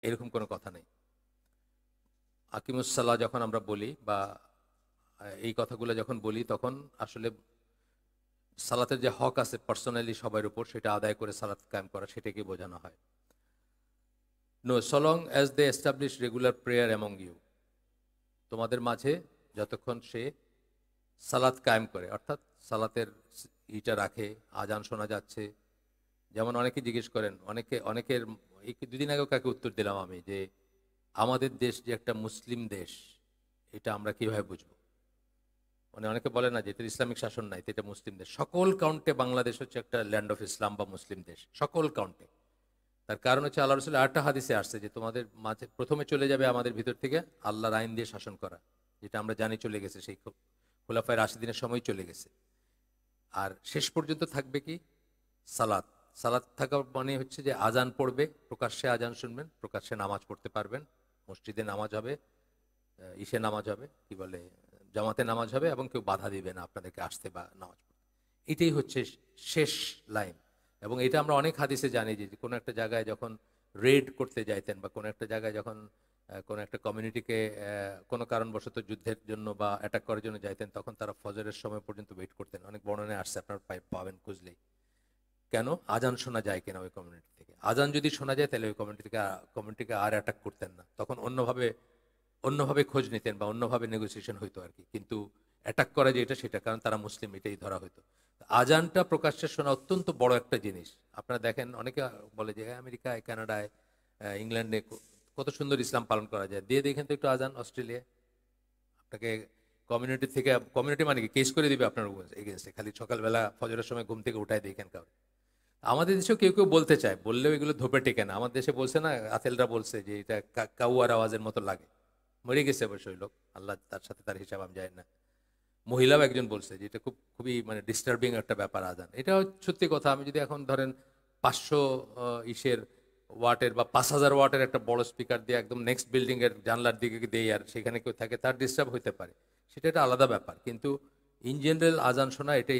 এরকম কোনো কথা নেই। আকিমুস সালাহ যখন আমরা বলি বা এই কথাগুলো যখন বলি, তখন আসলে সালাতের যে হক আছে পার্সোনালি সবার উপর, সেটা আদায় করে সালাত কায়েম করা, সেটাকে বোঝানো হয়। No, so long as they establish regular prayer among you, তোমাদের মাঝে যতক্ষণ সে সালাত কায়েম করে, অর্থাৎ সালাতের ইটা রাখে, আজান শোনা যাচ্ছে। যেমন অনেকে জিজ্ঞেস করেন, অনেকের এই দুদিন আগেও কাকে উত্তর দিলাম আমি, যে আমাদের দেশ যে একটা মুসলিম দেশ, এটা আমরা কিভাবে বুঝবো? মানে অনেকে বলে না যে এটা ইসলামিক শাসন নাই, এটা মুসলিম দেশ। সকল কাউন্টে বাংলাদেশ হচ্ছে একটা ল্যান্ড অফ ইসলাম বা মুসলিম দেশ, সকল কাউন্টে। তার কারণ হচ্ছে আল্লাহ রসুল আরেকটা হাদিসে আসছে যে তোমাদের মাঝে প্রথমে চলে যাবে আমাদের ভিতর থেকে আল্লাহর আইন দিয়ে শাসন করা, যেটা আমরা জানি চলে গেছে, সেই খোলাফায়ে রাশিদিনের সময় চলে গেছে। আর শেষ পর্যন্ত থাকবে কি? সালাত। সালাত থাকা মানে হচ্ছে যে আজান পড়বে, প্রকাশ্যে আজান শুনবেন, প্রকাশ্যে নামাজ পড়তে পারবেন, মসজিদে নামাজ হবে, ইশে নামাজ হবে, কি বলে, জামাতে নামাজ হবে, এবং কেউ বাধা দিবে না আপনাদেরকে আসতে বা নামাজ পড়তে। এটাই হচ্ছে শেষ লাইন। এবং এটা আমরা অনেক হাদিসে জানি যে কোনো একটা জায়গায় যখন রেড করতে যাইতেন বা কোনো একটা জায়গায় যখন কোনো একটা কমিউনিটিকে কোনো কারণবশত যুদ্ধের জন্য বা অ্যাটাক করার জন্য যাইতেন, তখন তারা ফজরের সময় পর্যন্ত ওয়েট করতেন। অনেক বর্ণনায় আসছে, আপনার পাবেন খুঁজলেই। কেন? আজান শোনা যায় কিনা ওই কমিউনিটি থেকে। আজান যদি শোনা যায় তাহলে ওই কমিউনিটিকে আর অ্যাটাক করতেন না, তখন অন্যভাবে অন্যভাবে খোঁজ নিতেন বা অন্যভাবে নেগোসিয়েশন হইতো আর কি। কিন্তু অ্যাটাক করা যে এটা সেটা, কারণ তারা মুসলিম, এটাই ধরা হইতো। আজানটা প্রকাশ্যে শোনা অত্যন্ত বড় একটা জিনিস। আপনারা দেখেন অনেকে বলে যে আমেরিকায়, কানাডায়, ইংল্যান্ডে কত সুন্দর ইসলাম পালন করা যায়, দিয়ে দেখেন তো একটু আজান অস্ট্রেলিয়ায়। আপনাকে কমিউনিটি থেকে, কমিউনিটি মানে কি কেস করে দিবে আপনার এগেনস্টে, খালি সকালবেলা ফজরের সময় ঘুম থেকে উঠায় দেখেন কাউকে। আমাদের দেশেও কেউ কেউ বলতে চায়, বললেও এগুলো ধোপে টেকে না। আমার দেশে বলছে না, আতেলরা বলছে যে এটা কাউয়ার আওয়াজের মতো লাগে। মরে গেছে অবশ্যই লোক, আল্লাহ তার সাথে তার হিসাব আমি জানি না। মহিলাও একজন বলছে যে এটা খুবই মানে ডিস্টার্বিং একটা ব্যাপার আজান। এটা সত্যি কথা। আমি যদি এখন ধরেন 500 ইসের ওয়াটের বা 5000 ওয়াটের একটা বড় স্পিকার দিয়ে একদম নেক্সট বিল্ডিং এর জানলার দিকে দেই, আর সেখানে কেউ থাকে, তার ডিস্টার্ব হইতে পারে, সেটা একটা আলাদা ব্যাপার। কিন্তু ইন জেনারেল আজান শোনা এটাই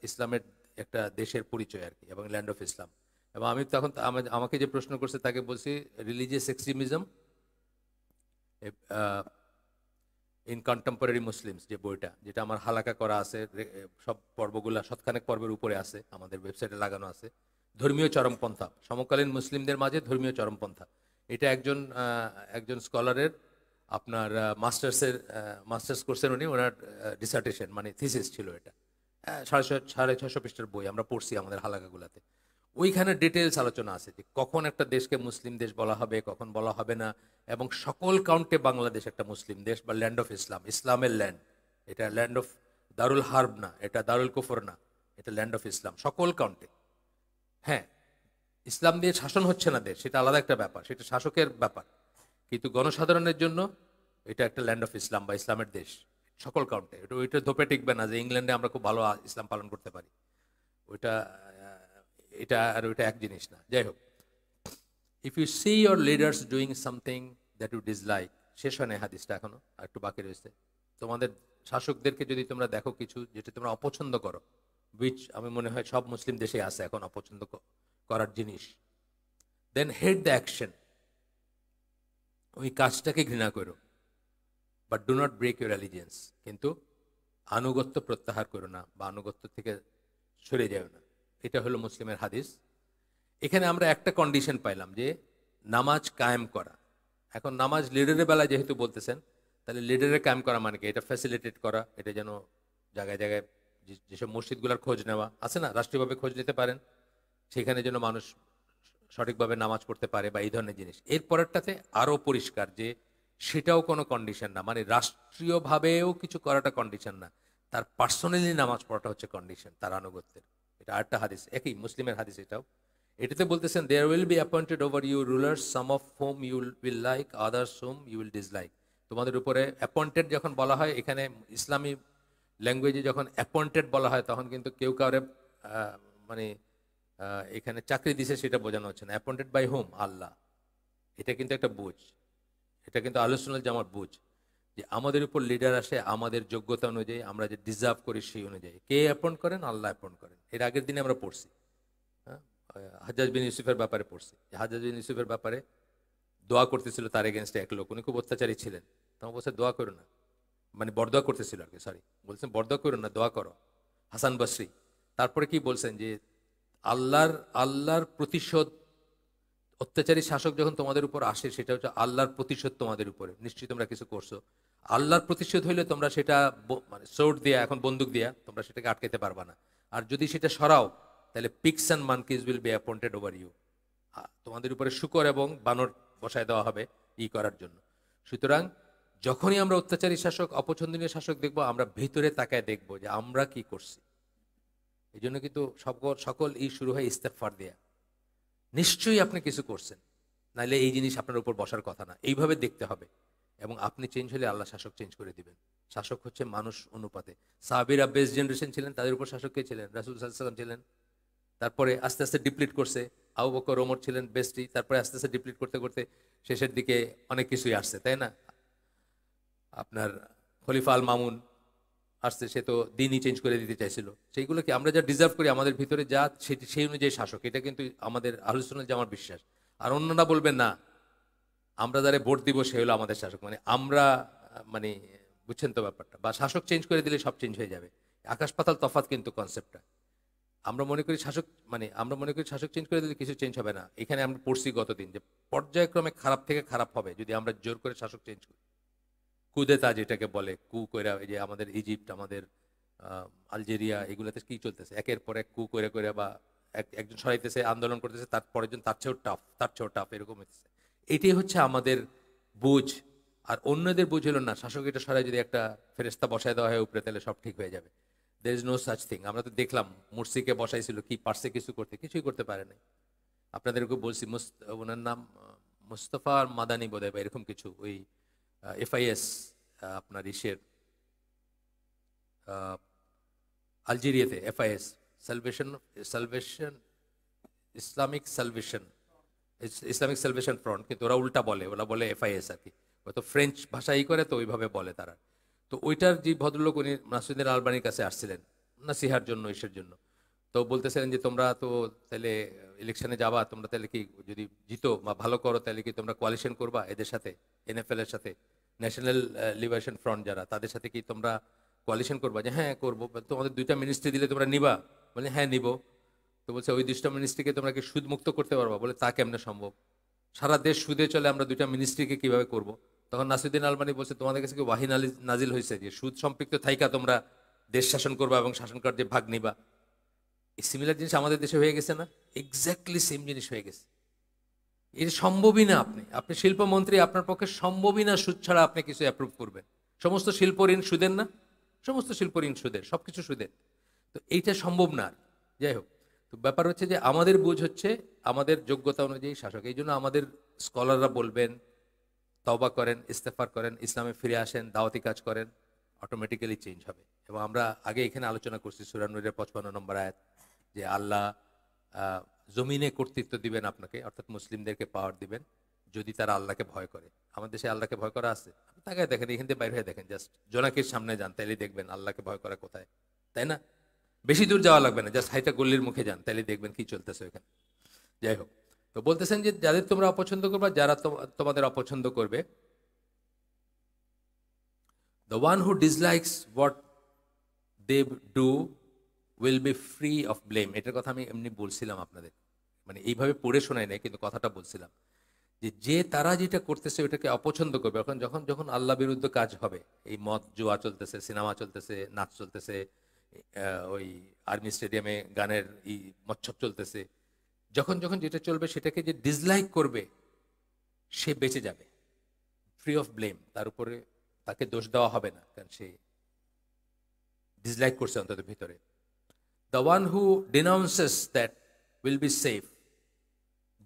ইসলামের একটা দেশের পরিচয় আর কি, এবং ল্যান্ড অফ ইসলাম। এবং আমি তখন আমাকে যে প্রশ্ন করছে তাকে বলছি religious extremism in contemporary Muslims, যে বইটা, যেটা আমার হালাকা করা আছে, সব পর্বগুলা শতখানেক পর্বের উপরে আছে, আমাদের ওয়েবসাইটে লাগানো আছে। ধর্মীয় চরমপন্থা, সমকালীন মুসলিমদের মাঝে ধর্মীয় চরমপন্থা। এটা একজন স্কলারের আপনার মাস্টার্স কোর্সের ওনার ডিসার্টেশন মানে থিসিস ছিল এটা। 650 পৃষ্ঠার বই, আমরা পড়ছি আমাদের হালাকাগুলাতে। ওইখানে ডিটেলস আলোচনা আছে যে কখন একটা দেশকে মুসলিম দেশ বলা হবে, কখন বলা হবে না। এবং সকল কাউন্টে বাংলাদেশ একটা মুসলিম দেশ বা ল্যান্ড অফ ইসলাম, ইসলামের ল্যান্ড। এটা ল্যান্ড অফ দারুল হার্ব না, এটা দারুল কুফর না, এটা ল্যান্ড অফ ইসলাম সকল কাউন্টে। হ্যাঁ, ইসলাম দিয়ে শাসন হচ্ছে না দেশ, সেটা আলাদা একটা ব্যাপার, সেটা শাসকের ব্যাপার। কিন্তু গণসাধারণের জন্য এটা একটা ল্যান্ড অফ ইসলাম বা ইসলামের দেশ সকল কাউন্টে। ওইটা ধোপে টিকবে না যে ইংল্যান্ডে আমরা খুব ভালো ইসলাম পালন করতে পারি। ওইটা এটা আর ওইটা এক জিনিস না। যাই হোক, if you see your leaders doing something that you dislike, শেষ হয় না হাদিসটা, এখনো আর একটু বাকি রয়েছে। তোমাদের শাসকদেরকে যদি তোমরা দেখো কিছু যেটা তোমরা অপছন্দ করো, উইচ আমি মনে হয় সব মুসলিম দেশে আছে এখন অপছন্দ করার জিনিস, দেন হেড দ্য অ্যাকশন, ওই কাজটাকে ঘৃণা করো, but do not break your allegiance, কিন্তু আনুগত্য প্রত্যাহার করো না বা আনুগত্য থেকে সরে যাও না। এটা হলো মুসলিমের হাদিস। এখানে আমরা একটা কন্ডিশন পাইলাম যে নামাজ কায়েম করা। এখন নামাজ লিডারের বেলায় যেহেতু বলতেছেন, তাহলে লিডারের কায়েম করা মানে কি? এটা ফ্যাসিলিটেট করা, এটা যেন জায়গায় জায়গায় যেসব মসজিদগুলোর খোঁজ নেওয়া আছে না, রাষ্ট্রীয়ভাবে খোঁজ নিতে পারেন, সেখানে যেন মানুষ সঠিকভাবে নামাজ পড়তে পারে বা এই ধরনের জিনিস। এর পরেরটাতে আরও পরিষ্কার যে সেটাও কোনো কন্ডিশন না, মানে রাষ্ট্রীয়ভাবেও কিছু করাটা কন্ডিশন না, তার পার্সোনালি নামাজ পড়াটা হচ্ছে কন্ডিশন তার আনুগত্যের। এটা আরেকটা হাদিস, একই মুসলিমের হাদিস এটাও। এটাতে বলতেছেন there will be appointed over you rulers, some of whom you will like, others whom you will dislike. তোমাদের উপরে অ্যাপয়েন্টেড যখন বলা হয়, এখানে ইসলামী ল্যাঙ্গুয়েজে যখন অ্যাপয়েন্টেড বলা হয়, তখন কিন্তু কেউ কাউরে মানে এখানে চাকরি দিছে সেটা বোঝানো হচ্ছে না। Appointed by home? আল্লাহ। এটা কিন্তু একটা বুঝ, এটা কিন্তু আহলে সুন্নাত জামাত বুঝ, যে আমাদের উপর লিডার আসে আমাদের যোগ্যতা অনুযায়ী, আমরা যে ডিজার্ভ করি সেই অনুযায়ী। কে অ্যাপয়েন্ট করেন? আল্লাহ অ্যাপয়েন্ট করেন। এর আগের দিনে আমরা পড়ছি, হ্যাঁ, হাজ্জাজ বিন ইউসুফের ব্যাপারে পড়ছি। হাজ্জাজ বিন ইউসুফের ব্যাপারে দোয়া করতেছিল তার এগেনস্টে এক লোক, উনি খুব অত্যাচারী ছিলেন। তখন বলছে দোয়া করো না, মানে বরদোয়া করতেছিল আর কি, সরি, বলছেন বরদোয়া করো না, দোয়া করো। হাসান বসরি তারপরে কি বলছেন যে আল্লাহর আল্লাহর প্রতিশোধ, অত্যাচারী শাসক যখন তোমাদের উপর আসে সেটা হচ্ছে আল্লাহর প্রতিশোধ তোমাদের উপরে, নিশ্চয়ই তোমরা কিছু করছো। আল্লাহর প্রতিশোধ হইলে তোমরা সেটা মানে সোর্ড দিয়া, এখন বন্দুক দিয়া তোমরা সেটাকে আটকাতে পারবা না। আর যদি সেটা সরাও তাহলে pigs and monkeys will be appointed over you, তোমাদের উপরে শূকর এবং বানর বসায় দেওয়া হবে ই করার জন্য। সুতরাং যখনই আমরা অত্যাচারী শাসক, অপছন্দনীয় শাসক দেখবো, আমরা ভিতরে তাকায় দেখবো যে আমরা কি করছি। এই জন্য কিন্তু সকল ই শুরু হয় ইস্তেগফার দেয়া, নিশ্চয়ই আপনি কিছু করছেন, নাইলে এই জিনিস আপনার উপর বসার কথা না, এইভাবে দেখতে হবে। এবং আপনি চেঞ্জ হলে আল্লাহ শাসক চেঞ্জ করে দিবেন। শাসক হচ্ছে মানুষ অনুপাতে। সাহাবীরা বেস্ট জেনারেশন ছিলেন, তাদের উপর শাসক কে ছিলেন? রাসূল সাল্লাল্লাহু আলাইহি ওয়াসাল্লাম ছিলেন। তারপরে আস্তে আস্তে ডিপ্লিট করছে, আবু বকর ওমর ছিলেন বেস্টি, তারপরে আস্তে আস্তে ডিপ্লিট করতে করতে শেষের দিকে অনেক কিছুই আসছে, তাই না? আপনার খলিফা আল মামুন আসছে, সে তো দিনই চেঞ্জ করে দিতে চাইছিল। সেইগুলো কি আমরা যা ডিজার্ভ করি, আমাদের ভিতরে যা, সেটি সেই অনুযায়ী শাসক, এটা কিন্তু আমাদের আহলুস সুন্নাহ জামার বিশ্বাস। আর অন্যরা বলবেন না, আমরা যারা ভোট দিব সে হলো আমাদের শাসক, মানে আমরা মানে বুঝছেন তো ব্যাপারটা, বা শাসক চেঞ্জ করে দিলে সব চেঞ্জ হয়ে যাবে। আকাশ পাতাল তফাৎ কিন্তু কনসেপ্টটা। আমরা মনে করি শাসক, মানে আমরা মনে করি শাসক চেঞ্জ করে দিলে কিছু চেঞ্জ হবে না। এখানে আমরা পড়ছি গতদিন যে পর্যায়ক্রমে খারাপ থেকে খারাপ হবে যদি আমরা জোর করে শাসক চেঞ্জ করি। কুদেতা যেটাকে বলে, কু কইরা, এই যে আমাদের ইজিপ্ট, আমাদের আলজেরিয়া, এগুলোতে কি চলতেছে, একের পর এক কু কইরা কইরা, বা একজন সরাইতেছে, আন্দোলন করতেছে, তারপরের জন তার চেয়েও টাফ, তার চেয়েও টাফ, এরকম হচ্ছে। এটাই হচ্ছে আমাদের বুঝ। আর অন্যদের বুঝ হলো না, শাসক এটা সরাই যদি একটা ফেরেস্তা বসায় দেওয়া হয় উপরে, তাহলে সব ঠিক হয়ে যাবে। There is no such thing. আমরা তো দেখলাম মুরসিকে বসাইছিল, কি পারছে কিছু করতে? কিছুই করতে পারে নাই। আপনাদেরকে বলছি, ওনার নাম মুস্তফা মাদানি বোধহয় বা এরকম কিছু, ওই এফআইএস, আপনার ইসের আলজেরিয়াতে FIS, salvation salvation Islamic salvation Islamic salvation front, কিন্তু ওরা উল্টা বলে, ওরা বলে এফআইএস আর কি। তো ফ্রেঞ্চ ভাষাই করে, তো ওইভাবে বলে তারা। তো ওইটার যে ভদ্রলোক, উনি নাসিরুদ্দিন আলবানির কাছে আসছিলেন নাসিহার জন্য, ইসের জন্য। তো বলতেছিলেন যে তোমরা তো তাহলে ইলেকশনে যাবা, তোমরা তাহলে কি যদি জিতো বা ভালো করো, তাহলে কি তোমরা কোয়ালিশন করবা এদের সাথে, এনএফএল এর সাথে, ন্যাশনাল লিবারেশন ফ্রন্ট যারা, তাদের সাথে কি তোমরা কোয়ালিশন করবা? যে হ্যাঁ করবো। তোমাদের 2টা মিনিস্ট্রি দিলে তোমরা নিবা? বলে হ্যাঁ নিব। তো বলছে ওই 2টা মিনিস্ট্রিকে তোমরা কি সুদ মুক্ত করতে পারবা? বলে তা কেমনে সম্ভব, সারা দেশ সুদে চলে, আমরা 2টা মিনিস্ট্রিকে কিভাবে করব? তখন নাসিরুদ্দিন আলবানী বলছে তোমাদের কাছে কি ওয়াহি নাজিল হয়েছে যে সুদ সম্পৃক্ত থাইকা তোমরা দেশ শাসন করবা এবং শাসন করার যে ভাগ নিবা? এই সিমিলার জিনিস আমাদের দেশে হয়ে গেছে না? এক্স্যাক্টলি সেম জিনিস হয়ে গেছে। এটা সম্ভবই না। আপনি শিল্পমন্ত্রী, আপনার পক্ষে সম্ভবই না সুদ ছাড়া আপনি কিছু অ্যাপ্রুভ করবেন। সমস্ত শিল্প ঋণ সুদের না? সমস্ত শিল্প ঋণ সুদের, সবকিছু সুদের। তো এইটা সম্ভব না আর। যাই হোক, তো ব্যাপার হচ্ছে যে আমাদের বুঝ হচ্ছে আমাদের যোগ্যতা অনুযায়ী শাসক। এই জন্য আমাদের স্কলাররা বলবেন তওবা করেন, ইস্তেগফার করেন, ইসলামে ফিরে আসেন, দাওয়াতি কাজ করেন, অটোমেটিক্যালি চেঞ্জ হবে। এবং আমরা আগে এখানে আলোচনা করছি সূরা নূরের 55 নম্বর আয়াত, যে আল্লাহ জমিনে কর্তৃত্ব দিবেন আপনাকে, অর্থাৎ মুসলিমদেরকে পাওয়ার দিবেন যদি তারা আল্লাহকে ভয় করে। আমাদের দেশে আল্লাহকে ভয় করা আছে? আপনি তাকায় দেখেন, এখান থেকে বাইরে হয়ে দেখেন, জাস্ট জোনাকির সামনে যান, তাইলে দেখবেন আল্লাহকে ভয় করা কোথায়, তাই না? বেশি দূর যাওয়া লাগবে না, জাস্ট হাইটা গল্লির মুখে যান, তাইলে দেখবেন কি চলতেছে ওখানে। যাই হোক, তো বলতেছেন যে যাদের তোমরা অপছন্দ করবা, যারা তোমাদের অপছন্দ করবে, the one who dislikes what they do will be free of blame। এটার কথা আমি এমনি বলছিলাম আপনাদের, মানে এইভাবে পড়ে শোনাই নাই, কিন্তু কথাটা বলছিলাম যে যে তারা যেটা করতেছে ওটাকে অপছন্দ করবে, এখন যখন যখন আল্লাহ বিরুদ্ধ কাজ হবে, এই মদ জুয়া চলতেছে, সিনেমা চলতেছে, নাচ চলতেছে, ওই আর্মি স্টেডিয়ামে গানের মচ্ছব চলতেছে, যখন যখন যেটা চলবে সেটাকে যে ডিসলাইক করবে সে বেঁচে যাবে, ফ্রি অফ ব্লেম। তার উপরে তাকে দোষ দেওয়া হবে না, কারণ সে ডিসলাইক করছে অন্তত ভিতরে। The one who ডিনাউন্সেস that will be safe.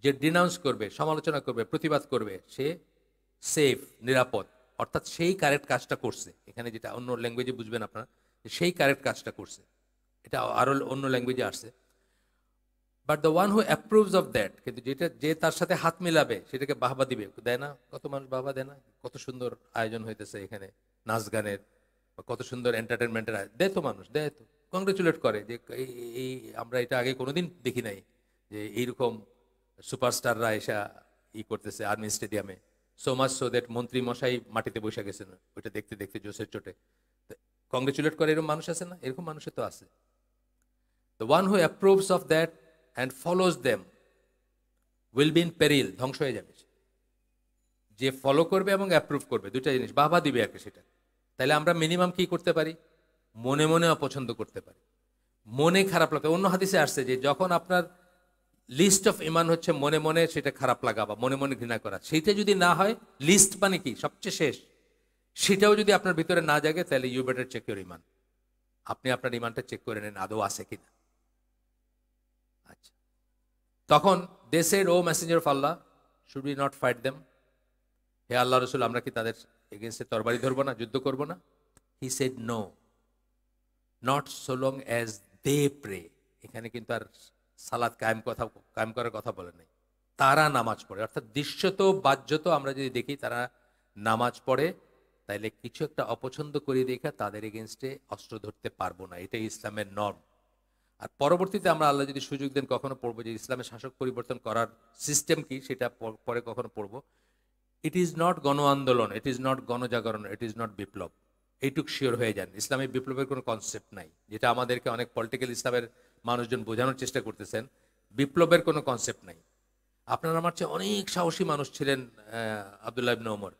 যে ডিনাউন্স করবে, সমালোচনা করবে, প্রতিবাদ করবে, সে সেফ, নিরাপদ, অর্থাৎ সেই কারেক্ট কাজটা করছে। এখানে যেটা অন্য ল্যাঙ্গুয়েজে বুঝবেন আপনারা, সেই কারেক্ট কাজটা করছে, এটা আরো অন্য ল্যাঙ্গুয়েজে আসছে। But the one who approves of that, কিন্তু যেটা যে তার সাথে হাত মিলাবে সেটাকে বাহবা দিবে, দেয় না? কত মানুষ বাহবা দেয় না? কত সুন্দর আয়োজন হইতেছে এখানে নাচ গানের, বা কত সুন্দর এন্টারটেনমেন্টের দেয় তো, মানুষ দেয় তো, কংগ্রেচুলেট করে যে আমরা এটা আগে কোনোদিন দেখি নাই যে এইরকম সুপারস্টাররা এসা ই করতেছে আর্মি স্টেডিয়ামে, সো মাচ সো দ্যাট মন্ত্রী মশাই মাটিতে বসে গেছেন ওইটা দেখতে দেখতে জোসের চোটে। কংগ্রেচুলেট করে এরকম মানুষ আছে না? এরকম মানুষের তো আছে। The one who approves of that and follows them will be in peril, ধ্বংস হয়ে যাবে। যে ফলো করবে এবং অ্যাপ্রুভ করবে, দুটা জিনিস বাবা দিবে আগে সেটা। তাহলে আমরা মিনিমাম কি করতে পারি? মনে মনে অপছন্দ করতে পারি, মনে খারাপ লাগবে। অন্য হাদিসে আসছে যে যখন আপনার লিস্ট অফ ইমান হচ্ছে মনে মনে সেটা খারাপ লাগা বা মনে মনে ঘৃণা করা, সেইটা যদি না হয়, লিস্ট মানে কি সবচেয়ে শেষ, সেটাও যদি আপনার ভিতরে না জাগে, তাহলে ইউ বেটার চেক ইউর ইমান। আপনি আপনার ইমানটা চেক করে নেন আদৌ আছে কিনা। আচ্ছা, তখন they said, O messenger of Allah, should we not fight them? হে আল্লাহ রসুল, আমরা কি তাদের এগেনস্টে তরবারি ধরবো না, যুদ্ধ করবো না? He said no, not so long as they pray. এখানে কিন্তু আর সালাত কায়েম করার কথা বলে নাই। তারা নামাজ পড়ে, অর্থাৎ দৃশ্যত বাহ্যত আমরা যদি দেখি তারা নামাজ পড়ে, তাইলে কিছু একটা অপছন্দ করে দেখা তাদের এগেনস্টে অস্ত্র ধরতে পারবো না, এটাই ইসলামের নর্ম। আর পরবর্তীতে আমরা আল্লাহ যদি সুযোগ দেন কখনো পড়বো যে ইসলামের শাসক পরিবর্তন করার সিস্টেম কি, সেটা পরে কখনো পড়বো। ইট ইজ নট গণ আন্দোলন, ইট ইজ নট গণজাগরণ, ইট ইজ নট বিপ্লব। এইটুক শিওর হয়ে যান, ইসলামে বিপ্লবের কোনো কনসেপ্ট নাই, যেটা আমাদেরকে অনেক পলিটিক্যাল ইসলামের মানুষজন বোঝানোর চেষ্টা করতেছেন। বিপ্লবের কোনো কনসেপ্ট নাই। আপনার আমার চেয়ে অনেক সাহসী মানুষ ছিলেন আব্দুল্লাহ ইবনে ওমর,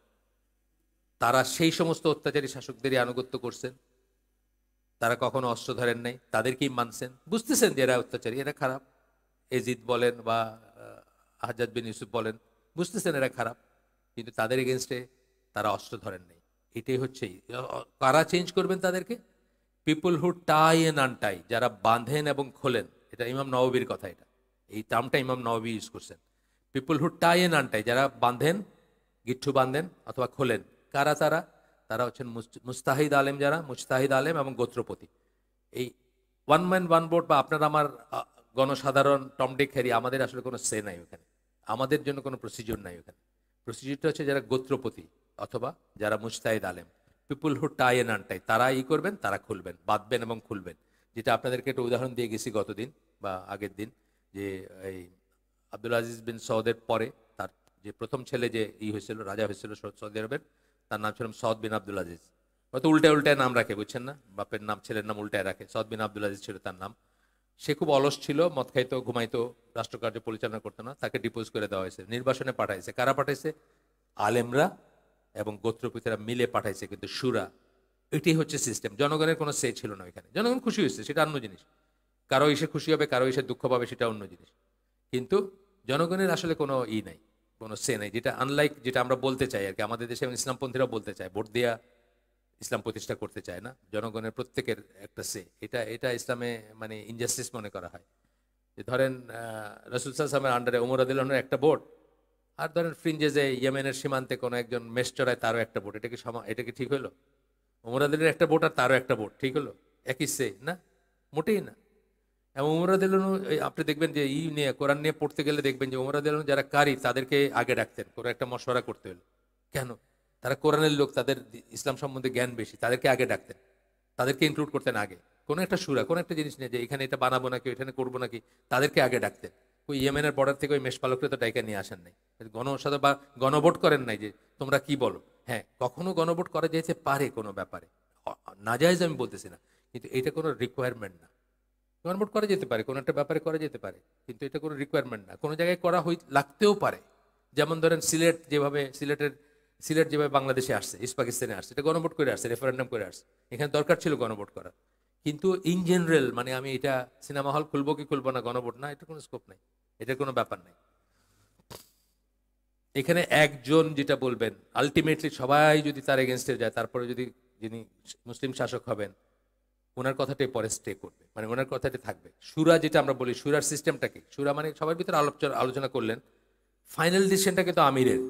তারা সেই সমস্ত অত্যাচারী শাসকদেরই আনুগত্য করছেন, তারা কখনো অস্ত্র ধরেন নাই, তাদেরকেই মানছেন, বুঝতেছেন যে এরা অত্যাচারী, এরা খারাপ। এজিদ বলেন বা হাজ্জাজ বিন ইউসুফ বলেন, বুঝতেছেন এরা খারাপ, কিন্তু তাদের এগেনস্টে তারা অস্ত্র ধরেন নাই। এটাই হচ্ছে, কারা চেঞ্জ করবেন তাদেরকে? People who tie and untie, যারা বাঁধেন এবং খোলেন। এটা ইমাম নওয়াবীর কথা, এটা এই টার্মটা ইমাম নওয়াবী ইউজ করছেন। People who tie and untie, যারা বাঁধেন, গিট্টু বাঁধেন অথবা খোলেন। কারা তারা? তারা হচ্ছেন মুস্তাহিদ আলেম, যারা মুস্তাহিদ আলেম এবং গোত্রপতি। এই ওয়ান ম্যান ওয়ান ভোট বা আপনার আমার গণসাধারণ টম ডিক হ্যারি, আমাদের আসলে কোনো সে নাই ওখানে, আমাদের জন্য কোনো প্রসিডিউর নাই ওখানে। প্রসিডিউরটা হচ্ছে যারা গোত্রপতি অথবা যারা মুস্তাহিদ আলেম, পিপুল হু টাই এন্ড আনটাই, তারা করবেন, তারা খুলবেন, বাঁধবেন এবং খুলবেন। যেটা আপনাদেরকে একটা উদাহরণ দিয়ে গেছি গতদিন বা আগের দিন, যে এই আব্দুল আজিজ বিন সৌদের পরে তার যে প্রথম ছেলে যে হয়েছিল, রাজা হয়েছিল সৌদি আরবের, তার নাম ছিল সৌদ বিন আব্দুল আজিজ। হয়তো উল্টায় উল্টায় নাম রাখে, বুঝছেন না, বাপের নাম ছেলের নাম উল্টায় রাখে। সৌদ বিন আব্দুল আজিজ ছিল তার নাম। সে খুব অলস ছিল, মদ খাইতো, ঘুমাইতো, রাষ্ট্রকার্য পরিচালনা করতো না, তাকে ডিপোজ করে দেওয়া হয়েছে, নির্বাসনে পাঠাইছে। কারা পাঠাইছে? আলেমরা এবং গোত্রপিতারা মিলে পাঠাইছে, কিন্তু সুরা। এটাই হচ্ছে সিস্টেম। জনগণের কোনো সে ছিল না ওইখানে। জনগণ খুশি হয়েছে, সেটা অন্য জিনিস, কারো এসে খুশি হবে, কারো এসে দুঃখ পাবে, সেটা অন্য জিনিস, কিন্তু জনগণের আসলে কোনো নাই, কোনো সে নাই। যেটা আনলাইক যেটা আমরা বলতে চাই আর কি, আমাদের দেশে ইসলামপন্থীরাও বলতে চায়, ভোট দেয়া ইসলাম প্রতিষ্ঠা করতে চায় না, জনগণের প্রত্যেকের একটা সে। এটা এটা ইসলামে মানে ইনজাস্টিস মনে করা হয়। যে ধরেন রাসূল সাল্লাল্লাহু আলাইহি ওয়াসাল্লামের আন্ডারে ওমর রাদিয়াল্লাহু আনহুর একটা ভোট, আর ধরেন ফ্রিঞ্জেজে ইয়েমেনের সীমান্তে কোনো একজন মেষ চড়ায়, তারও একটা ভোট, এটা কি ঠিক হলো? ওমর রাদিয়াল্লাহুর একটা ভোট আর তারও একটা ভোট ঠিক হলো? একই সে না, মোটেই না। এবং ওমর রাদিয়াল্লাহু আনহু, আপনি দেখবেন যে নিয়ে কোরআন নিয়ে পড়তে গেলে দেখবেন যে ওমর রাদিয়াল্লাহু আনহু যারা কারি তাদেরকে আগে ডাকতেন কোনো একটা মশওয়ারা করতে হলো। কেন? তারা কোরআনের লোক, তাদের ইসলাম সম্বন্ধে জ্ঞান বেশি, তাদেরকে আগে ডাকতেন, তাদেরকে ইনক্লুড করতেন আগে। কোনো একটা সুরা, কোনো একটা জিনিস নিয়ে যে এখানে এটা বানাবো নাকি, এখানে করবো নাকি, তাদেরকে আগে ডাকতেন। ওই ইয়েমেনের বর্ডার থেকে ওই মেষপালকরা তো ডাইকা নিয়ে আসেন নাই, গণসাধা বা গণভোট করেন নাই যে তোমরা কি বলো। হ্যাঁ, কখনো গণভোট করা যেতে পারে কোনো ব্যাপারে, নাজায়েজ আমি বলতেছি না, কিন্তু এটা কোনো রিকোয়ারমেন্ট না। গণভোট করা যেতে পারে, কোনো একটা ব্যাপারে করা যেতে পারে, কিন্তু এটা কোনো রিকোয়ারমেন্ট না। কোনো জায়গায় করা লাগতেও পারে। যেমন ধরেন সিলেট যেভাবে বাংলাদেশে আসছে, ইস্ট পাকিস্তানে আসছে, এটা গণভোট করে আসছে, রেফারেন্ডাম করে আসছে, এখানে দরকার ছিল গণভোট করা। কিন্তু ইন জেনারেল মানে আমি এটা সিনেমা হল খুলবো কি খুলবো না, গণভোট না, এটা কোনো স্কোপ নাই, এটার কোনো ব্যাপার নাই। এখানে একজন যেটা বলবেন, আলটিমেটলি সবাই যদি তার এগেনস্টে যায়, তারপরে যদি যিনি মুসলিম শাসক হবেন ওনার কথাটাই পরে স্টে করবে, মানে ওনার কথাটাই থাকবে। সুরা যেটা আমরা বলি, সুরার সিস্টেমটা কি? সুরা মানে সবার ভিতরে আলোচনা করলেন, ফাইনাল ডিসিশনটা কিন্তু আমিরের।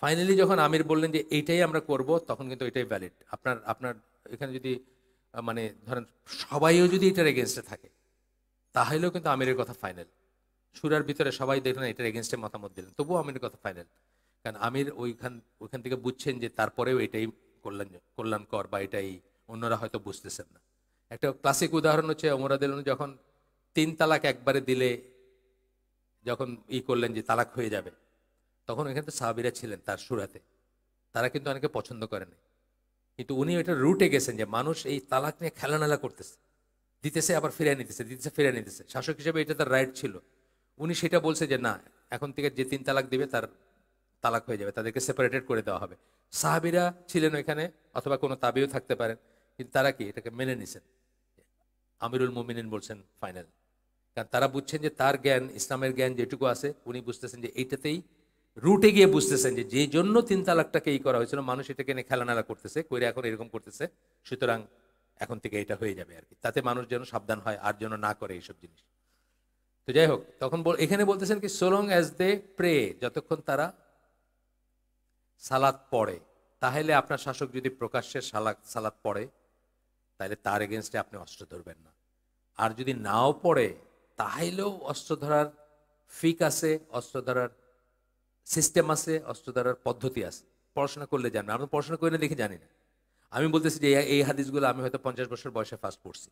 ফাইনালি যখন আমির বললেন যে এইটাই আমরা করব, তখন কিন্তু এটাই ভ্যালিড। আপনার এখানে যদি মানে ধরেন সবাইও যদি এটার এগেনস্টে থাকে, তাহলেও কিন্তু আমিরের কথা ফাইনাল। সুরার ভিতরে সবাই দেখলেন এটার এগেনস্টে মতামত দিলেন, তবুও আমিরের কথা ফাইনাল। কারণ আমির ওইখান থেকে বুঝছেন যে তারপরেও এটাই কল্যাণকর বা এটাই, অন্যরা হয়তো বুঝতেছেন না। একটা ক্লাসিক উদাহরণ হচ্ছে ওমর রাদিয়াল্লাহু আনহু যখন 3 তালাক একবারে দিলে, যখন করলেন যে তালাক হয়ে যাবে, তখন এখানে তো সাহাবীরা ছিলেন তার সুরাতে, তারা কিন্তু অনেকে পছন্দ করেনি, কিন্তু উনি এটা রুটে গেছেন যে মানুষ এই তালাক নিয়ে খেলানালা করতেছে, দিতেছে আবার ফিরিয়ে নিতেছে, দিতেছে ফিরিয়ে নিতেছে, শাসক হিসেবে এটা তার রাইট ছিল। উনি সেটা বলছে যে না, এখন থেকে যে 3 তালাক দিবে তার তালাক হয়ে যাবে, তাদেরকে সেপারেটেড করে দেওয়া হবে। সাহাবীরা ছিলেন ওইখানে, অথবা কোনো তাবিও থাকতে পারেন, কিন্তু তারা কি এটাকে মেনে নিছেন। আমিরুল মুমিনিন বলছেন ফাইনাল, কারণ তারা বুঝছেন যে তার জ্ঞান, ইসলামের জ্ঞান যেটুকু আছে, উনি বুঝতেছেন যে এইটাতেই রুটে গিয়ে বুঝতেছেন যে যে জন্য 3 তালাকটাকে এই করা হয়েছিল, মানুষ এটাকে নিয়ে খেলানালা করতেছে, কইরে এখন এরকম করতেছে, সুতরাং এখন থেকে এটা হয়ে যাবে আর কি, তাতে মানুষ যেন সাবধান হয় আর যেন না করে এইসব জিনিস। তো যাই হোক, তখন এখানে বলতেছেন কি, so long as they pray, যতক্ষণ তারা সালাত পড়ে, তাহলে আপনার শাসক যদি প্রকাশ্যে সালাত পড়ে, তাহলে তার এগেনস্টে আপনি অস্ত্র ধরবেন না। আর যদি নাও পড়ে, তাহলেও অস্ত্র ধরার ফিক আছে, অস্ত্র ধরার সিস্টেম আছে, অস্ত্র ধরার পদ্ধতি আছে। পড়াশোনা করলে জানবেন, আমরা পড়াশোনা করে দেখে জানি না। আমি বলতেছি যে এই হাদিসগুলো আমি হয়তো 50 বছর বয়সে ফার্স্ট পড়ছি।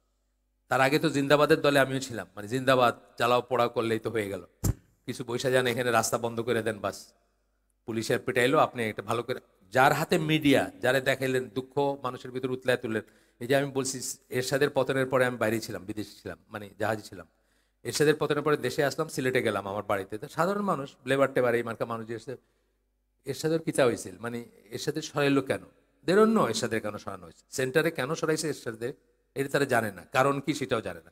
তার আগে তো জিন্দাবাদের দলে আমিও ছিলাম, মানে জিন্দাবাদ চালাও পড়া করলেই তো হয়ে গেল, কিছু পয়সা যান এখানে রাস্তা বন্ধ করে দেন, বাস পুলিশের পেটাইলো, আপনি একটা ভালো করে, যার হাতে মিডিয়া, যারা দেখাইলেন দুঃখ মানুষের ভিতর উতলায় তুললেন। এই যে আমি বলছি এরশাদের পতনের পরে আমি বাইরে ছিলাম, বিদেশে ছিলাম, মানে জাহাজে ছিলাম। এরশাদের পতনের পরে দেশে আসলাম, সিলেটে গেলাম আমার বাড়িতে, তো সাধারণ মানুষ, লেবার টেবার এই মার্কা মানুষ যে এরশাদের কিতা হয়েছিল, মানে এরশাদের সরাইলো কেন, দেরন্য এরশাদের কেন সরানো হয়েছে, সেন্টারে কেন সরাইছে এরশাদের, এটা তারা জানে না, কারণ কি সেটাও জানে না।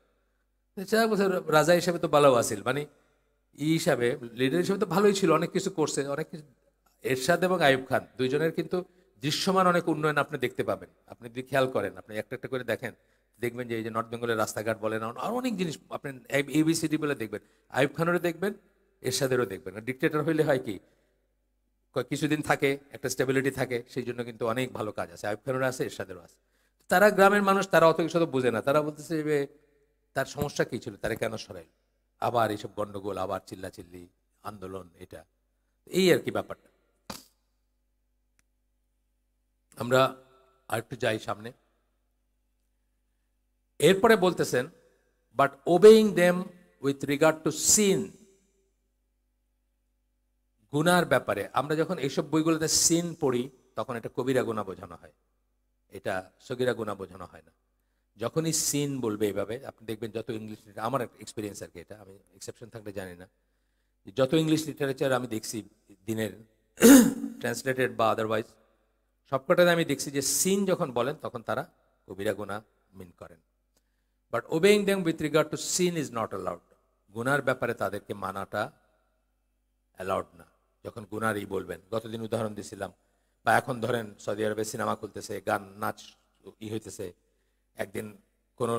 রাজা হিসেবে তো ভালো আসিল, মানে হিসাবে লিডার হিসেবে তো ভালোই ছিল, অনেক কিছু করছে, অনেক কিছু। এরশাদ এবং আইয়ুব খান দুইজনের কিন্তু দৃশ্যমান অনেক উন্নয়ন আপনি দেখতে পাবেন, আপনি যদি খেয়াল করেন, আপনি একটা একটা করে দেখেন, দেখবেন যে এই যে নর্থ বেঙ্গলের রাস্তাঘাট বলেন, আর অনেক জিনিস আপনি এবিসিডি বলে দেখবেন, আইয়ুব খানেরও দেখবেন, এরশাদেরও দেখবেন। ডিক্টেটর হইলে হয় কি, কিছুদিন থাকে, একটা স্টেবিলিটি থাকে, সেই জন্য কিন্তু অনেক ভালো কাজ আছে, আইয়ুব খানেরও আছে, এরশাদেরও আছে। তারা গ্রামের মানুষ, তারা অত কিছু বোঝে না, তারা বলতেছে যে তার সমস্যা কি ছিল, তারা কেন সরাইল, আবার এইসব গন্ডগোল, আবার চিল্লাচিল্লি, আন্দোলন, এটা এই আর কি ব্যাপারটা। আমরা আরেকটু যাই সামনে। এরপরে বলতেছেন, but obeying them with regard to sin, গুনার ব্যাপারে। আমরা যখন এইসব বইগুলোতে সিন পড়ি, তখন এটা কবিরা গুনাহ বোঝানো হয়, এটা সগীরা গুনাহ বোঝানো হয় না। যখনই সিন বলবে এভাবে, আপনি দেখবেন যত ইংলিশ, আমার এক্সপিরিয়েন্স আর কি, এটা আমি এক্সেপশন থাকলে জানি না, যত ইংলিশ লিটারেচার আমি দেখছি দিনের, ট্রান্সলেটেড বা আদারওয়াইজ, সবকটাতে আমি দেখছি যে সিন যখন বলেন তখন তারা কবিরা গুনাহ মিন করেন। But obeying them with regard to sin is not allowed, গুনার ব্যাপারে তাদেরকে মানাটা অ্যালাউড না। যখন গুনারই বলবেন, গতদিন উদাহরণ দিয়েছিলাম, বা এখন ধরেন সৌদি আরবে সিনেমা খুলতেছে, গান নাচ হইতেছে, একদিন কোন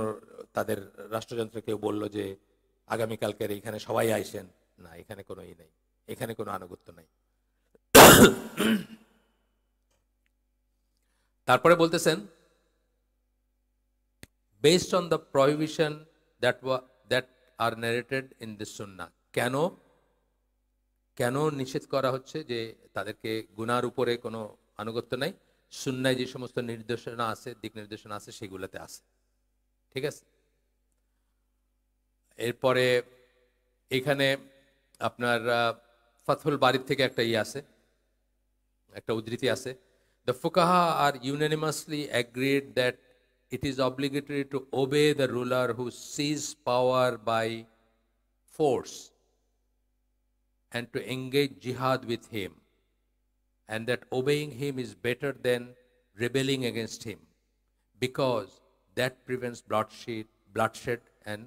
তাদের রাষ্ট্রযন্ত্র কেউ বললো যে আগামীকালকের এইখানে সবাই আইসেন, না এখানে কোনো নেই, এখানে কোনো আনুগত্য নাই। তারপরে বলতেছেন, based on the prohibition that are narrated in this Sunnah, কেন কেন নিষেধ করা হচ্ছে যে তাদেরকে গুনার উপরে কোনো আনুগত্য নাই, সুন্নায় যে সমস্ত নির্দেশনা আছে, দিক নির্দেশনা আছে, সেগুলোতে আছে, ঠিক আছে। এরপরে এখানে আপনার ফাতহুল বারির থেকে একটা আছে, একটা উদ্ধৃতি আছে, দ্য ফুকাহা are unanimously agreed that it is obligatory to obey the ruler who seizes power by force and to engage jihad with him, and that obeying him is better than rebelling against him because that prevents bloodshed and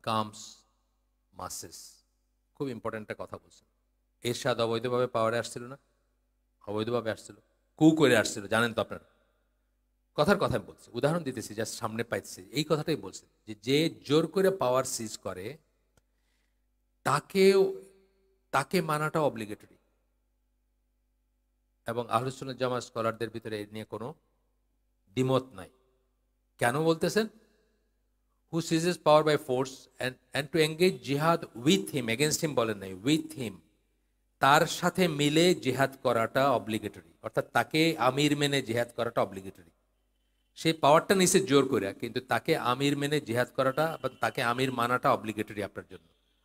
calms masses. খুব important একটা কথা বলছেন। এরশাদ অবৈধভাবে পাওয়ারে আসছিল না, অবৈধভাবে আসছিল, কু করে আসছিল, জানেন তো আপনারা। কথার কথা বলছি, উদাহরণ দিতেছি, জাস্ট সামনে পাইতেছি, এই কথাটাই বলছে যে যে জোর করে পাওয়ার সিজ করে তাকে মানাটা অব্লিগেটরি, এবং আহলুস সুন্নাহ জামাত স্কলারদের ভিতরে এ নিয়ে কোনো দ্বিমত নাই। কেন বলতেছেন? Who seizes power by force and to engage jihad with him, against him বলেন নাই, উইথ হিম, তার সাথে মিলে জিহাদ করাটা অব্লিগেটরি, অর্থাৎ তাকে আমির মেনে জিহাদ করাটা অব্লিগেটরি। সেই পাওয়ারটা নিচে জোর করে, কিন্তু তাকে আমির মেনে জিহাদ করাটা বা তাকে আমির মানাটা অব্লিগেটরি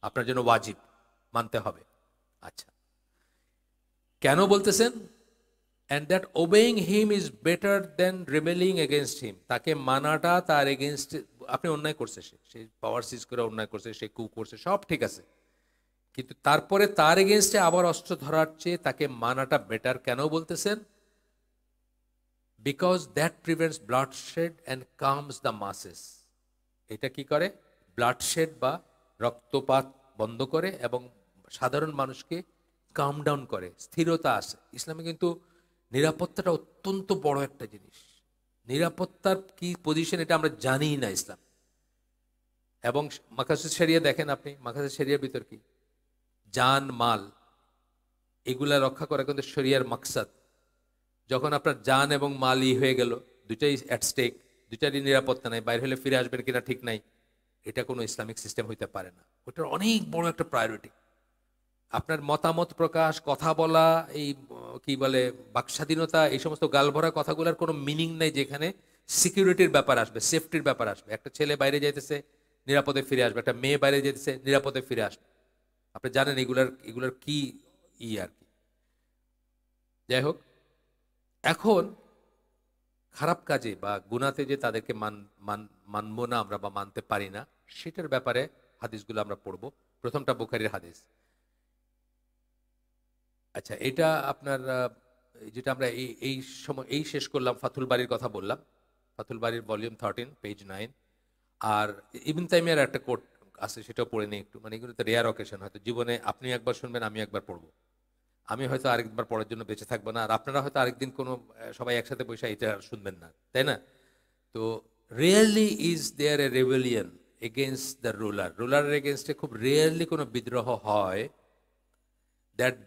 আপনার জন্য ওয়াজিব, মানতে হবে। আচ্ছা, কেন বলতেছেন? And that obeying him is better than rebelling against him. তাকে মানাটা তার এগেনস্ট, আপনি অন্যায় করছে, সে পাওয়ার সিজ করে অন্যায় করছে, সে কু করছে, সব ঠিক আছে, কিন্তু তারপরে তার এগেনস্টে আবার অস্ত্র ধরার চেয়ে তাকে মানাটা বেটার। কেন বলতেছেন? Because that prevents bloodshed and comes the মাসেস। এটা কি করে? ব্লাডশেড বা রক্তপাত বন্ধ করে এবং সাধারণ মানুষকে কাম ডাউন করে, স্থিরতা আসে। ইসলামে কিন্তু নিরাপত্তাটা অত্যন্ত বড় একটা জিনিস। নিরাপত্তার কি পজিশন এটা আমরা জানিই না ইসলাম। এবং মাকাসিদ শরিয়া দেখেন আপনি, মাকাসিদ শরিয়ার ভিতর কি জান মাল এগুলা রক্ষা করা কিন্তু শরিয়ার মাকসাদ। যখন আপনার জান এবং মাল হয়ে গেল, দুটাই অ্যাট স্টেক, দুটারই নিরাপত্তা নাই, বাইরে হলে ফিরে আসবেন কিনা ঠিক নাই, এটা কোনো ইসলামিক সিস্টেম হইতে পারে না। ওটার অনেক বড় একটা প্রায়োরিটি। আপনার মতামত প্রকাশ, কথা বলা, এই কি বলে বাকস্বাধীনতা, এই সমস্ত গালভরা কথাগুলোর কোনো মিনিং নাই যেখানে সিকিউরিটির ব্যাপার আসবে, সেফটির ব্যাপার আসবে। একটা ছেলে বাইরে যাইতেছে নিরাপদে ফিরে আসবে, একটা মেয়ে বাইরে যেতেছে নিরাপদে ফিরে আসবে। আপনি জানেন এগুলার কি আর কি। যাই হোক, এখন খারাপ কাজে বা গুনাতে যে তাদেরকে মানবো না আমরা বা মানতে পারি না, সেটার ব্যাপারে হাদিসগুলো আমরা পড়ব। প্রথমটা বুখারীর হাদিস। আচ্ছা, এটা আপনার যেটা আমরা এই সময় এই শেষ করলাম, ফাথুল বাড়ির কথা বললাম, ফাথুল বাড়ির ভলিউম 13 পেজ 9। আর ইবন তাইমিয়ার একটা কোট আছে, সেটাও পড়ে নিই একটু। মানে এগুলো তো রেয়ার অকেশন, হয়তো জীবনে আপনি একবার শুনবেন, আমি একবার পড়বো, আমি হয়তো আরেকবার পড়ার জন্য বেঁচে থাকবো না, আর আপনারা হয়তো আরেকদিন কোনো সবাই একসাথে বসে এটা শুনবেন না, তাই না? তো really is there a rebellion against the ruler. রুলারের এগেনস্টে খুব রিয়েরলি কোনো বিদ্রোহ হয় that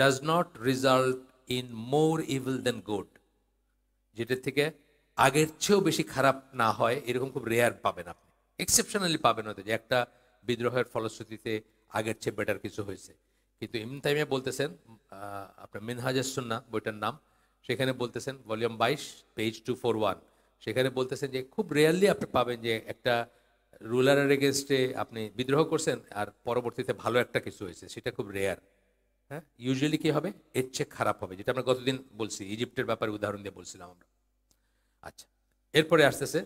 does not result in more evil than good, যেটার থেকে আগের চেয়েও বেশি খারাপ না হয়, এরকম খুব রেয়ার পাবেন আপনি। এক্সেপশনালি পাবেন হয়তো যে একটা বিদ্রোহের ফলশ্রুতিতে আগের চেয়ে বেটার কিছু হয়েছে। কিন্তু ইবন তাইমিয়া বলতেছেন, আপনার মিনহাজুস সুন্নাহ বইটার নাম, সেখানে বলতেছেন ভলিউম 22 পেজ 241, সেখানে বলতেছেন যে খুব রেয়ারলি আপনি পাবেন যে একটা রুলারের এগেনস্টে আপনি বিদ্রোহ করছেন আর পরবর্তীতে ভালো একটা কিছু হয়েছে, সেটা খুব রেয়ার। হ্যাঁ, ইউজুয়ালি কি হবে? এর চেয়ে খারাপ হবে, যেটা আমরা গতদিন বলছি, ইজিপ্টের ব্যাপারে উদাহরণ দিয়ে বলছিলাম আমরা। আচ্ছা, এরপরে আসতেছে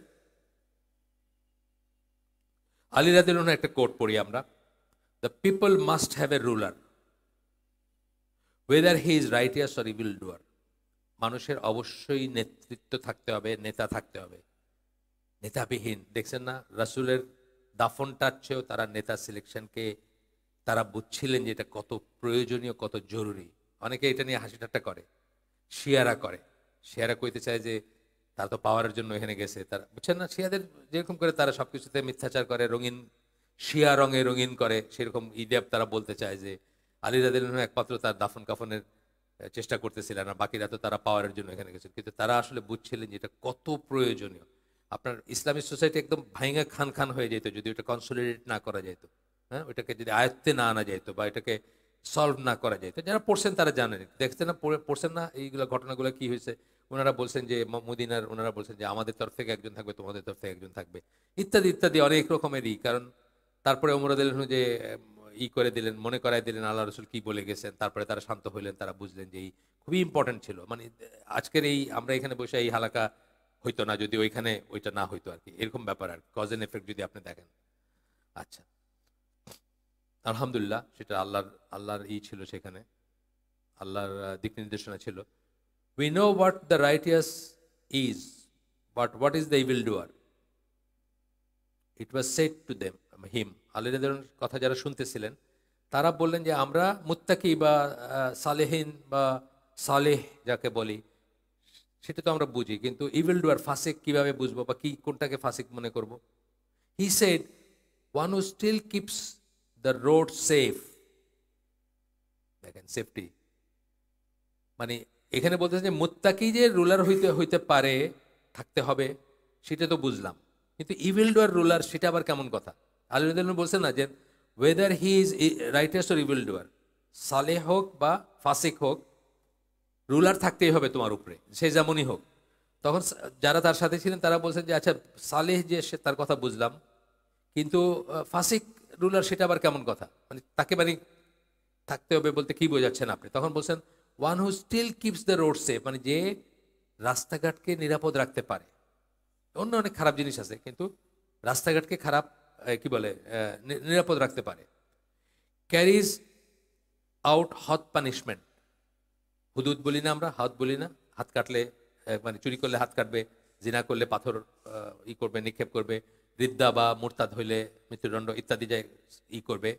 আলী রাদিয়াল্লাহু আনহু একটা কোট পড়ি আমরা। The people must have a ruler whether he is righteous or evil doer. মানুষের অবশ্যই নেতৃত্ব থাকতে হবে, নেতা থাকতে হবে। নেতাবিহীন, দেখছেন না রাসূলের দাফনটার চেয়েও তারা নেতা সিলেকশনকে তারা বুঝছিলেন যে এটা কত প্রয়োজনীয়, কত জরুরি। অনেকে এটা নিয়ে হাসি ঠাট্টা করে, শিয়ারা করে। শিয়ারা কইতে চায় যে তারা তো পাওয়ারের জন্য এখানে গেছে, তারা বুঝছেন না, শিয়াদের যেরকম করে তারা সবকিছুতে মিথ্যাচার করে, রঙিন শিয়া রঙে রঙিন করে, সেরকম ইডিয়াব তারা বলতে চায় যে আলী রাদিয়াল্লাহু আনহু একমাত্র তার দাফন কাফনের চেষ্টা করতেছিলেন, আর বাকিরা তো তারা পাওয়ারের জন্য এখানে গেছে। কিন্তু তারা আসলে বুঝছিলেন যে এটা কত প্রয়োজনীয়। আপনার ইসলামিক সোসাইটি একদম ভাইঙ্গা খান খান হয়ে যেত যদি ওটা কনসোলিডেট না করা যেত। হ্যাঁ, ওইটাকে যদি আয়ত্তে না আনা যেত বা এটাকে সলভ না করা যেত। যারা পড়ছেন তারা জানেন, দেখছেন না, পড়ছেন না এইগুলো ঘটনাগুলো কি হয়েছে। ওনারা বলছেন যে মদিনার, ওনারা বলছেন যে আমাদের তরফ থেকে একজন থাকবে, তোমাদের তরফ থেকে একজন থাকবে, ইত্যাদি ইত্যাদি অনেক রকমেরই। কারণ তারপরে ওমর রাদিয়াল্লাহু আনহু যে করে দিলেন, মনে করাই দিলেন আল্লাহ রসুল কি বলে গেছেন, তারপরে তারা শান্ত হইলেন, তারা বুঝলেন যে এই খুবই ইম্পর্টেন্ট ছিল। মানে আজকের এই আমরা এখানে বসে এই হালাকা হইতো না যদি ওইখানে ওইটা না হইতো আর কি, এরকম ব্যাপার আর কজ এন্ড এফেক্ট যদি আপনি দেখেন। আচ্ছা, আলহামদুলিল্লাহ, সেটা আল্লাহর ছিল, সেখানে আল্লাহর দিক নির্দেশনা ছিল। We know what the righteous is, but what is the evil doer? It was said to them him. Ali রাদিয়াল্লাহু আনহুর কথা যারা শুনতেছিলেন তারা বললেন যে আমরা মুত্তাকি বা সালেহিন বা সালেহ যাকে বলি সেটা তো আমরা বুঝি, কিন্তু ইভিল ডুয়ার ফাসিক কিভাবে বুঝবো বা কি কোনটাকে ফাসিক মনে করব? He said one who still keeps the road safe. দেখেন সেফটি, মানে এখানে বলতেছে যে মুত্তাকি যে রুলার হইতে পারে, থাকতে হবে, সেটা তো বুঝলাম, কিন্তু ইভিল ডুয়ার রুলার সেটা আবার কেমন কথা? আলী রাদিয়াল্লাহু আনহু বলছেন না যে whether he is righteous or evil doer, সালেহ হোক বা ফাসিক হোক, রুলার থাকতেই হবে তোমার উপরে, সে যেমনই হোক। তখন যারা তার সাথে ছিলেন তারা বলছেন যে আচ্ছা সালেহ যে সে তার কথা বুঝলাম, কিন্তু ফাসিক রুলার সেটা আবার কেমন কথা? মানে তাকে মানে থাকতে হবে বলতে কি বোঝাচ্ছেন আপনি? তখন বলছেন one who still keeps the road safe, মানে যে রাস্তাঘাটকে নিরাপদ রাখতে পারে। অন্য অনেক খারাপ জিনিস আছে, কিন্তু রাস্তাঘাটকে খারাপ কি বলে নিরাপদ রাখতে পারে। ক্যারিজ আউট হট পানিশমেন্ট, হুদুদ বলি না আমরা, হাত বলি না, হাত কাটলে মানে চুরি করলে হাত কাটবে, জিনা করলে পাথর করবে, নিক্ষেপ করবে, রিদ্দা বা মুরতাদ হইলে মৃত্যুদণ্ড ইত্যাদি যায় করবে,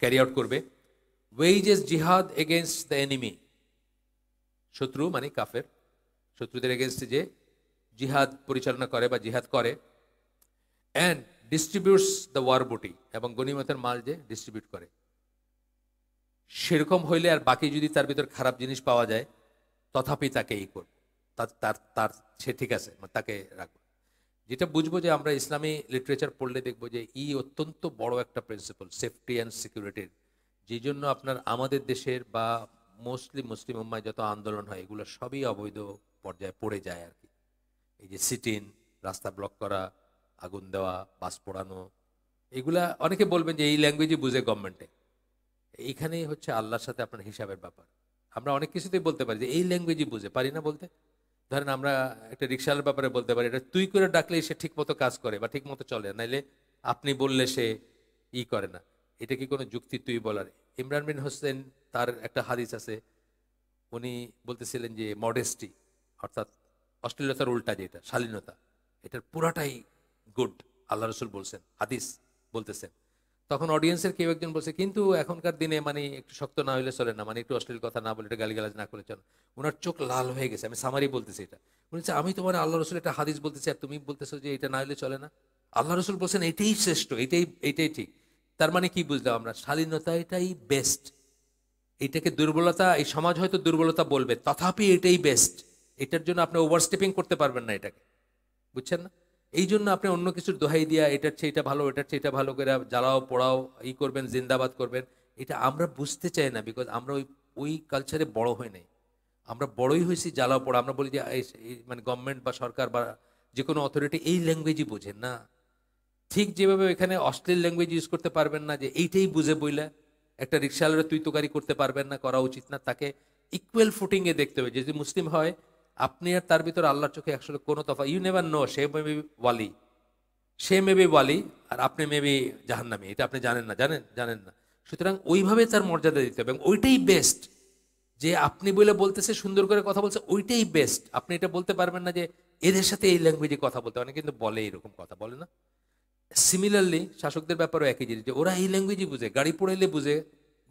ক্যারি আউট করবে। ওয়েজেস জিহাদ এগেনস্ট দ্য এনিমি, শত্রু মানে কাফের, শত্রুদের এগেনস্টে যে জিহাদ পরিচালনা করে বা জিহাদ করে। অ্যান্ড ডিস্ট্রিবিউটস দ্য ওয়ার বুটি, এবং গনিমতের মাল যে ডিস্ট্রিবিউট করে। সেরকম হইলে আর বাকি যদি তার ভিতর খারাপ জিনিস পাওয়া যায়, তথাপি তাকে করবো, তার তার তার সে ঠিক আছে, তাকে রাখবো। যেটা বুঝবো যে আমরা ইসলামী লিটারেচার পড়লে দেখবো যে অত্যন্ত বড় একটা প্রিন্সিপাল, সেফটি অ্যান্ড সিকিউরিটির, যে জন্য আপনার আমাদের দেশের বা মোস্টলি মুসলিম উম্মায় যত আন্দোলন হয় এগুলো সবই অবৈধ পর্যায়ে পড়ে যায় আর কি। এই যে সিটিন, রাস্তা ব্লক করা, আগুন দেওয়া, বাস পোড়ানো, এগুলা অনেকে বলবেন যে এই ল্যাঙ্গুয়েজই বুঝে গভর্নমেন্টে। এইখানেই হচ্ছে আল্লাহর সাথে আপনার হিসাবের ব্যাপার। আমরা অনেক কিছুতেই বলতে পারি যে এই ল্যাঙ্গুয়েজই বুঝে, পারি না বলতে। ধরেন আমরা একটা রিক্সাওয়ালার ব্যাপারে বলতে পারি এটা তুই করে ডাকলেই সে ঠিক মতো কাজ করে বা ঠিক মতো চলে, নাইলে আপনি বললে সে করে না। এটা কি কোনো যুক্তি তুই বলার? ইমরান বিন হোসেন, তার একটা হাদিস আছে, উনি বলতেছিলেন যে মডেস্টি অর্থাৎ অশ্লীলতার উল্টা যেটা শালীনতা, এটার পুরাটাই গুড, আল্লাহ রসুল বলছেন, হাদিস বলতেছেন। তখন অডিয়েন্সের কেউ একজন বলছে কিন্তু এখনকার দিনে মানে একটু শক্ত না হইলে চলে না, মানে একটু অশ্লীল কথা না বলে, একটু গালিগালাজ না করে চলে। ওনার চোখ লাল হয়ে গেছে, আমি সামারি বলতেছি এটা। উনি বলছে আমি তোমার আল্লাহ রসুল একটা হাদিস বলতেছি আর তুমি বলতেছো যে এটা না হলে চলে না। আল্লাহ রসুল বলছেন এটাই শ্রেষ্ঠ, এটাই ঠিক। তার মানে কি বুঝলাম আমরা? শালীনতা এটাই বেস্ট। এটাকে দুর্বলতা, এই সমাজ হয়তো দুর্বলতা বলবে, তথাপি এটাই বেস্ট। এটার জন্য আপনি ওভারস্টেপিং করতে পারবেন না এটাকে, বুঝছেন না? এই জন্য আপনি অন্য কিছুর দোহাই দিয়া এটার চেয়ে এটা ভালো, এটার চেয়ে এটা ভালো করে জ্বালাও পোড়াও করবেন, জিন্দাবাদ করবেন। এটা আমরা বুঝতে চাই না, বিকজ আমরা ওই কালচারে বড় হই নাই। আমরা বড়ই হয়েছি জ্বালাও পোড়া। আমরা বলি যে মানে গভর্নমেন্ট বা সরকার বা যে কোনো অথরিটি এই ল্যাঙ্গুয়েজই বোঝেন না। ঠিক যেভাবে এখানে অশ্লীল ল্যাঙ্গুয়েজ ইউজ করতে পারবেন না, যে এইটাই বুঝে বইলা একটা রিক্সাওয়ালারা তুই তোকারি করতে পারবেন না, করা উচিত না। তাকে ইকুয়াল ফুটিংয়ে দেখতে হবে। যদি মুসলিম হয়, আপনি আর তার ভিতর আল্লাহর চোখে আসলে কোনো তফা, ইউ নেভার নো, সে মেবি ওয়ালি, সে মেবি ওয়ালি আর আপনি মেবি জাহান্নামী, এটা আপনি জানেন না, জানেন না। সুতরাং ওইভাবে তার মর্যাদা দিতে হবে, এবং ওইটাই বেস্ট। যে আপনি বলে বলতেছে, সুন্দর করে কথা বলছে, ওইটাই বেস্ট। আপনি এটা বলতে পারবেন না যে এদের সাথে এই ল্যাঙ্গুয়েজে কথা বলতে, অনেকে কিন্তু বলে, এরকম কথা বলে না। সিমিলারলি শাসকদের ব্যাপারেও একই জিনিস, যে ওরা এই ল্যাঙ্গুয়েজই বুঝে, গাড়ি পোড়াইলে বুঝে,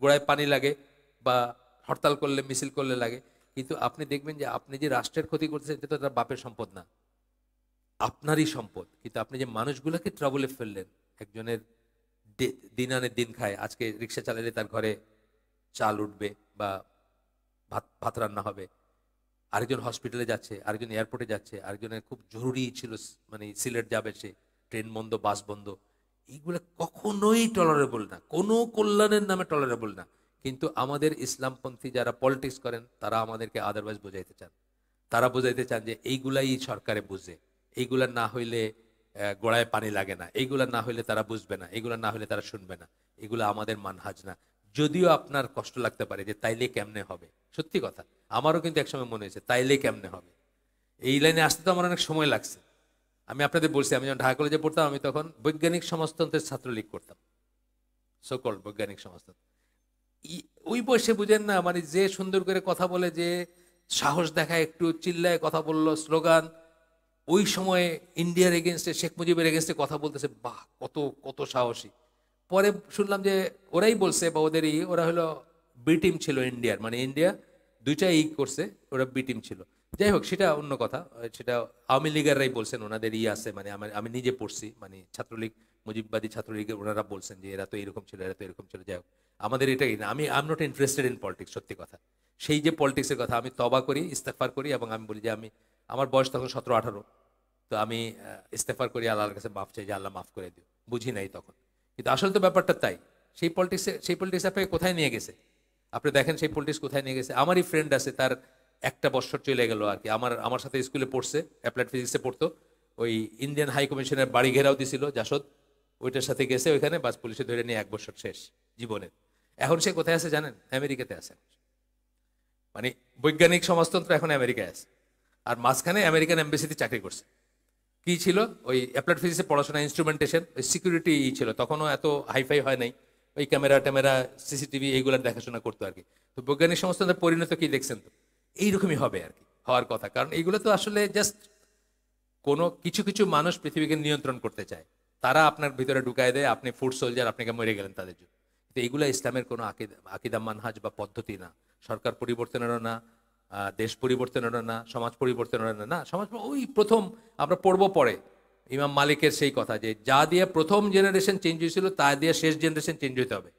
গোড়ায় পানি লাগে বা হরতাল করলে মিছিল করলে লাগে। কিন্তু আপনি দেখবেন যে আপনি যে রাষ্ট্রের ক্ষতি করতেছেন এটা তো তার বাপের সম্পদ না, আপনারই সম্পদ। কিন্তু আপনি যে মানুষগুলোকে ট্রাবলে ফেললেন, একজনের দিন আনে দিন খায়, আজকে রিক্সা চালালে তার ঘরে চাল উঠবে বা ভাত ভাত রান্না হবে, আরেকজন হসপিটালে যাচ্ছে, আরেকজন এয়ারপোর্টে যাচ্ছে, আরেকজনের খুব জরুরি ছিল মানে সিলেট যাবে, সে ট্রেন বন্ধ, বাস বন্ধ। এইগুলো কখনোই টলারেবল না, কোনো কল্যাণের নামে টলারেবল না। কিন্তু আমাদের ইসলামপন্থী যারা পলিটিক্স করেন তারা আমাদেরকে আদারওয়াইজ বোঝাইতে চান। তারা বোঝাইতে চান যে এইগুলাই সরকারে বুঝে, এইগুলা না হইলে গোড়ায় পানি লাগে না, এইগুলা না হইলে তারা বুঝবে না, এইগুলা না হইলে তারা শুনবে না। এগুলো আমাদের মানহাজ না। যদিও আপনার কষ্ট লাগতে পারে যে তাইলে কেমনে হবে, সত্যি কথা, আমারও কিন্তু একসময় মনে হয়েছে তাইলে কেমনে হবে। এই লাইনে আসতে তো আমার অনেক সময় লাগছে। আমি আপনাদের বলছি, আমি যখন ঢাকা কলেজে পড়তাম, আমি তখন বৈজ্ঞানিক সমাজতন্ত্রের ছাত্রলীগ করতাম, সকল বৈজ্ঞানিক সমাজতন্ত্র। ওই বয়সে বুঝেন না, মানে যে সুন্দর করে কথা বলে, যে সাহস দেখায়, একটু চিল্লায় কথা বললো, স্লোগান। ওই সময়ে ইন্ডিয়ার এগেনস্টে, শেখ মুজিবের এগেনস্টে কথা বলতেছে, বাহ কত কত সাহসী। পরে শুনলাম যে ওরাই বলছে, বা ওরা হলো বি টিম ছিল ইন্ডিয়ার, মানে ইন্ডিয়া দুইটা করছে, ওরা বি টিম ছিল। যাই হোক, সেটা অন্য কথা। সেটা আওয়ামী লীগাররাই বলছেন, ওনাদের আছে, মানে আমি নিজে পড়ছি, মানে ছাত্রলীগ, মুজিববাদী ছাত্রলীগের ওনারা বলছেন যে এরা তো এরকম ছিল, এরা তো এরকম ছিল। যাই হোক, আমাদের এটাই না। I am not interested in politics, সত্যি কথা। সেই যে পলিটিক্সের কথা, আমি তবা করি, ইস্তেগফার করি, এবং আমি বলি যে আমার বয়স তখন 17-18, তো আমি ইস্তেগফার করি, আল্লাহর কাছে মাফ চাই যে আল্লাহ মাফ করে দিও, বুঝি নাই তখন। কিন্তু আসলে তো ব্যাপারটা তাই। সেই পলিটিক্স আপনাকে কোথায় নিয়ে গেছে? আপনি দেখেন সেই পলিটিক্স কোথায় নিয়ে গেছে। আমারই ফ্রেন্ড আছে, তার একটা বছর চলে গেল আর কি, আমার সাথে স্কুলে পড়ছে, অ্যাপ্লাইড ফিজিক্সে পড়তো। ওই ইন্ডিয়ান হাই কমিশনের বাড়ি ঘেরাও দিছিল জাসদ, ওইটার সাথে গেছে ওইখানে, বাস পুলিশে ধরে নিয়ে 1 বছর শেষ জীবনের। এখন সে কোথায় আছে জানেন? আমেরিকাতে আছে। মানে বৈজ্ঞানিক সমাজতন্ত্র এখন আমেরিকায় আছে, আর মাঝখানে আমেরিকান এমবেসিতে চাকরি করছে। কি ছিল? ওই অ্যাপ্লাইড ফিজিক্সে পড়াশোনা, ইনস্ট্রুমেন্টেশন, ওই সিকিউরিটি ছিল, তখনও এত হাইফাই হয় নাই, ওই ক্যামেরা ট্যামেরা সিসিটিভি এইগুলোর দেখাশোনা করতো আর কি। তো বৈজ্ঞানিক সমাজতন্ত্রের পরিণত কি দেখছেন তো, এইরকমই হবে আর কি, হওয়ার কথা। কারণ এইগুলো তো আসলে জাস্ট কোনো কিছু কিছু মানুষ পৃথিবীকে নিয়ন্ত্রণ করতে চায়, তারা আপনার ভিতরে ঢুকায় দেয়, আপনি ফুড সোলজার, আপনাকে মরে গেলেন তাদের জন্য। তো এইগুলো ইসলামের কোনো আকিদা মানহাজ বা পদ্ধতি না, সরকার পরিবর্তনেরও না, দেশ পরিবর্তনেরও না, সমাজ পরিবর্তনেরও না। সমাজ ওই প্রথম আমরা পড়বো পরে ইমাম মালিকের সেই কথা, যে যা দিয়ে প্রথম জেনারেশন চেঞ্জ হয়েছিল তা দিয়ে শেষ জেনারেশন চেঞ্জ হইতে হবে।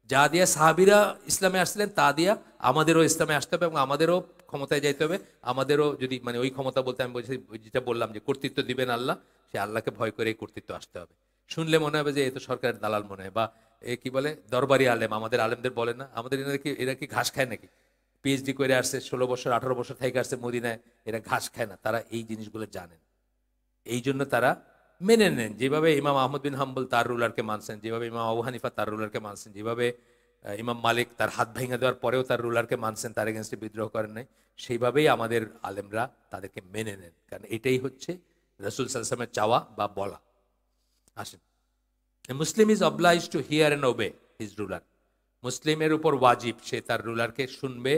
যা দিয়া সাহাবিরা ইসলামে আসছিলেন তা দিয়া আমাদেরও ইসলামে আসতে হবে, এবং আমাদেরও ক্ষমতায় যাইতে হবে। আমাদেরও যদি মানে ওই ক্ষমতা বলতে আমি বলছি, যেটা বললাম যে কর্তৃত্ব দিবেন আল্লাহ, সে আল্লাহকে ভয় করে এই কর্তৃত্ব আসতে হবে। শুনলে মনে হবে যে এ তো সরকারের দালাল মনে হয়, বা এ কি বলে দরবারি আলেম, আমাদের আলেমদের বলে না, আমাদের এরা কি ঘাস খায় নাকি? পিএইচডি করে আসছে, 16 বছর 18 বছর থেকে আসছে মদিনায়, এরা ঘাস খায় না, তারা এই জিনিসগুলো জানেন। এই জন্য তারা মেনে নেন, যেভাবে ইমাম আহমদ বিন হাম্বল তার রুলারকে মানছেন, যেভাবে ইমাম আবু হানিফা তার রুলারকে মানছেন, যেভাবে ইমাম মালিক তার হাত ভেঙে দেওয়ার পরেও তার রুলারকে মানছেন, তার এগেনস্টে বিদ্রোহ করেন নাই, সেইভাবেই আমাদের আলেমরা তাদেরকে মেনে নেন। কারণ এটাই হচ্ছে রাসূল সাল্লাল্লাহু আলাইহি ওয়াসাল্লামের চাওয়া বা বলা। আসেন, Muslim is oblige to hear and obey his ruler. মুসলিমের উপর ওয়াজিব, সে তার রুলারকে শুনবে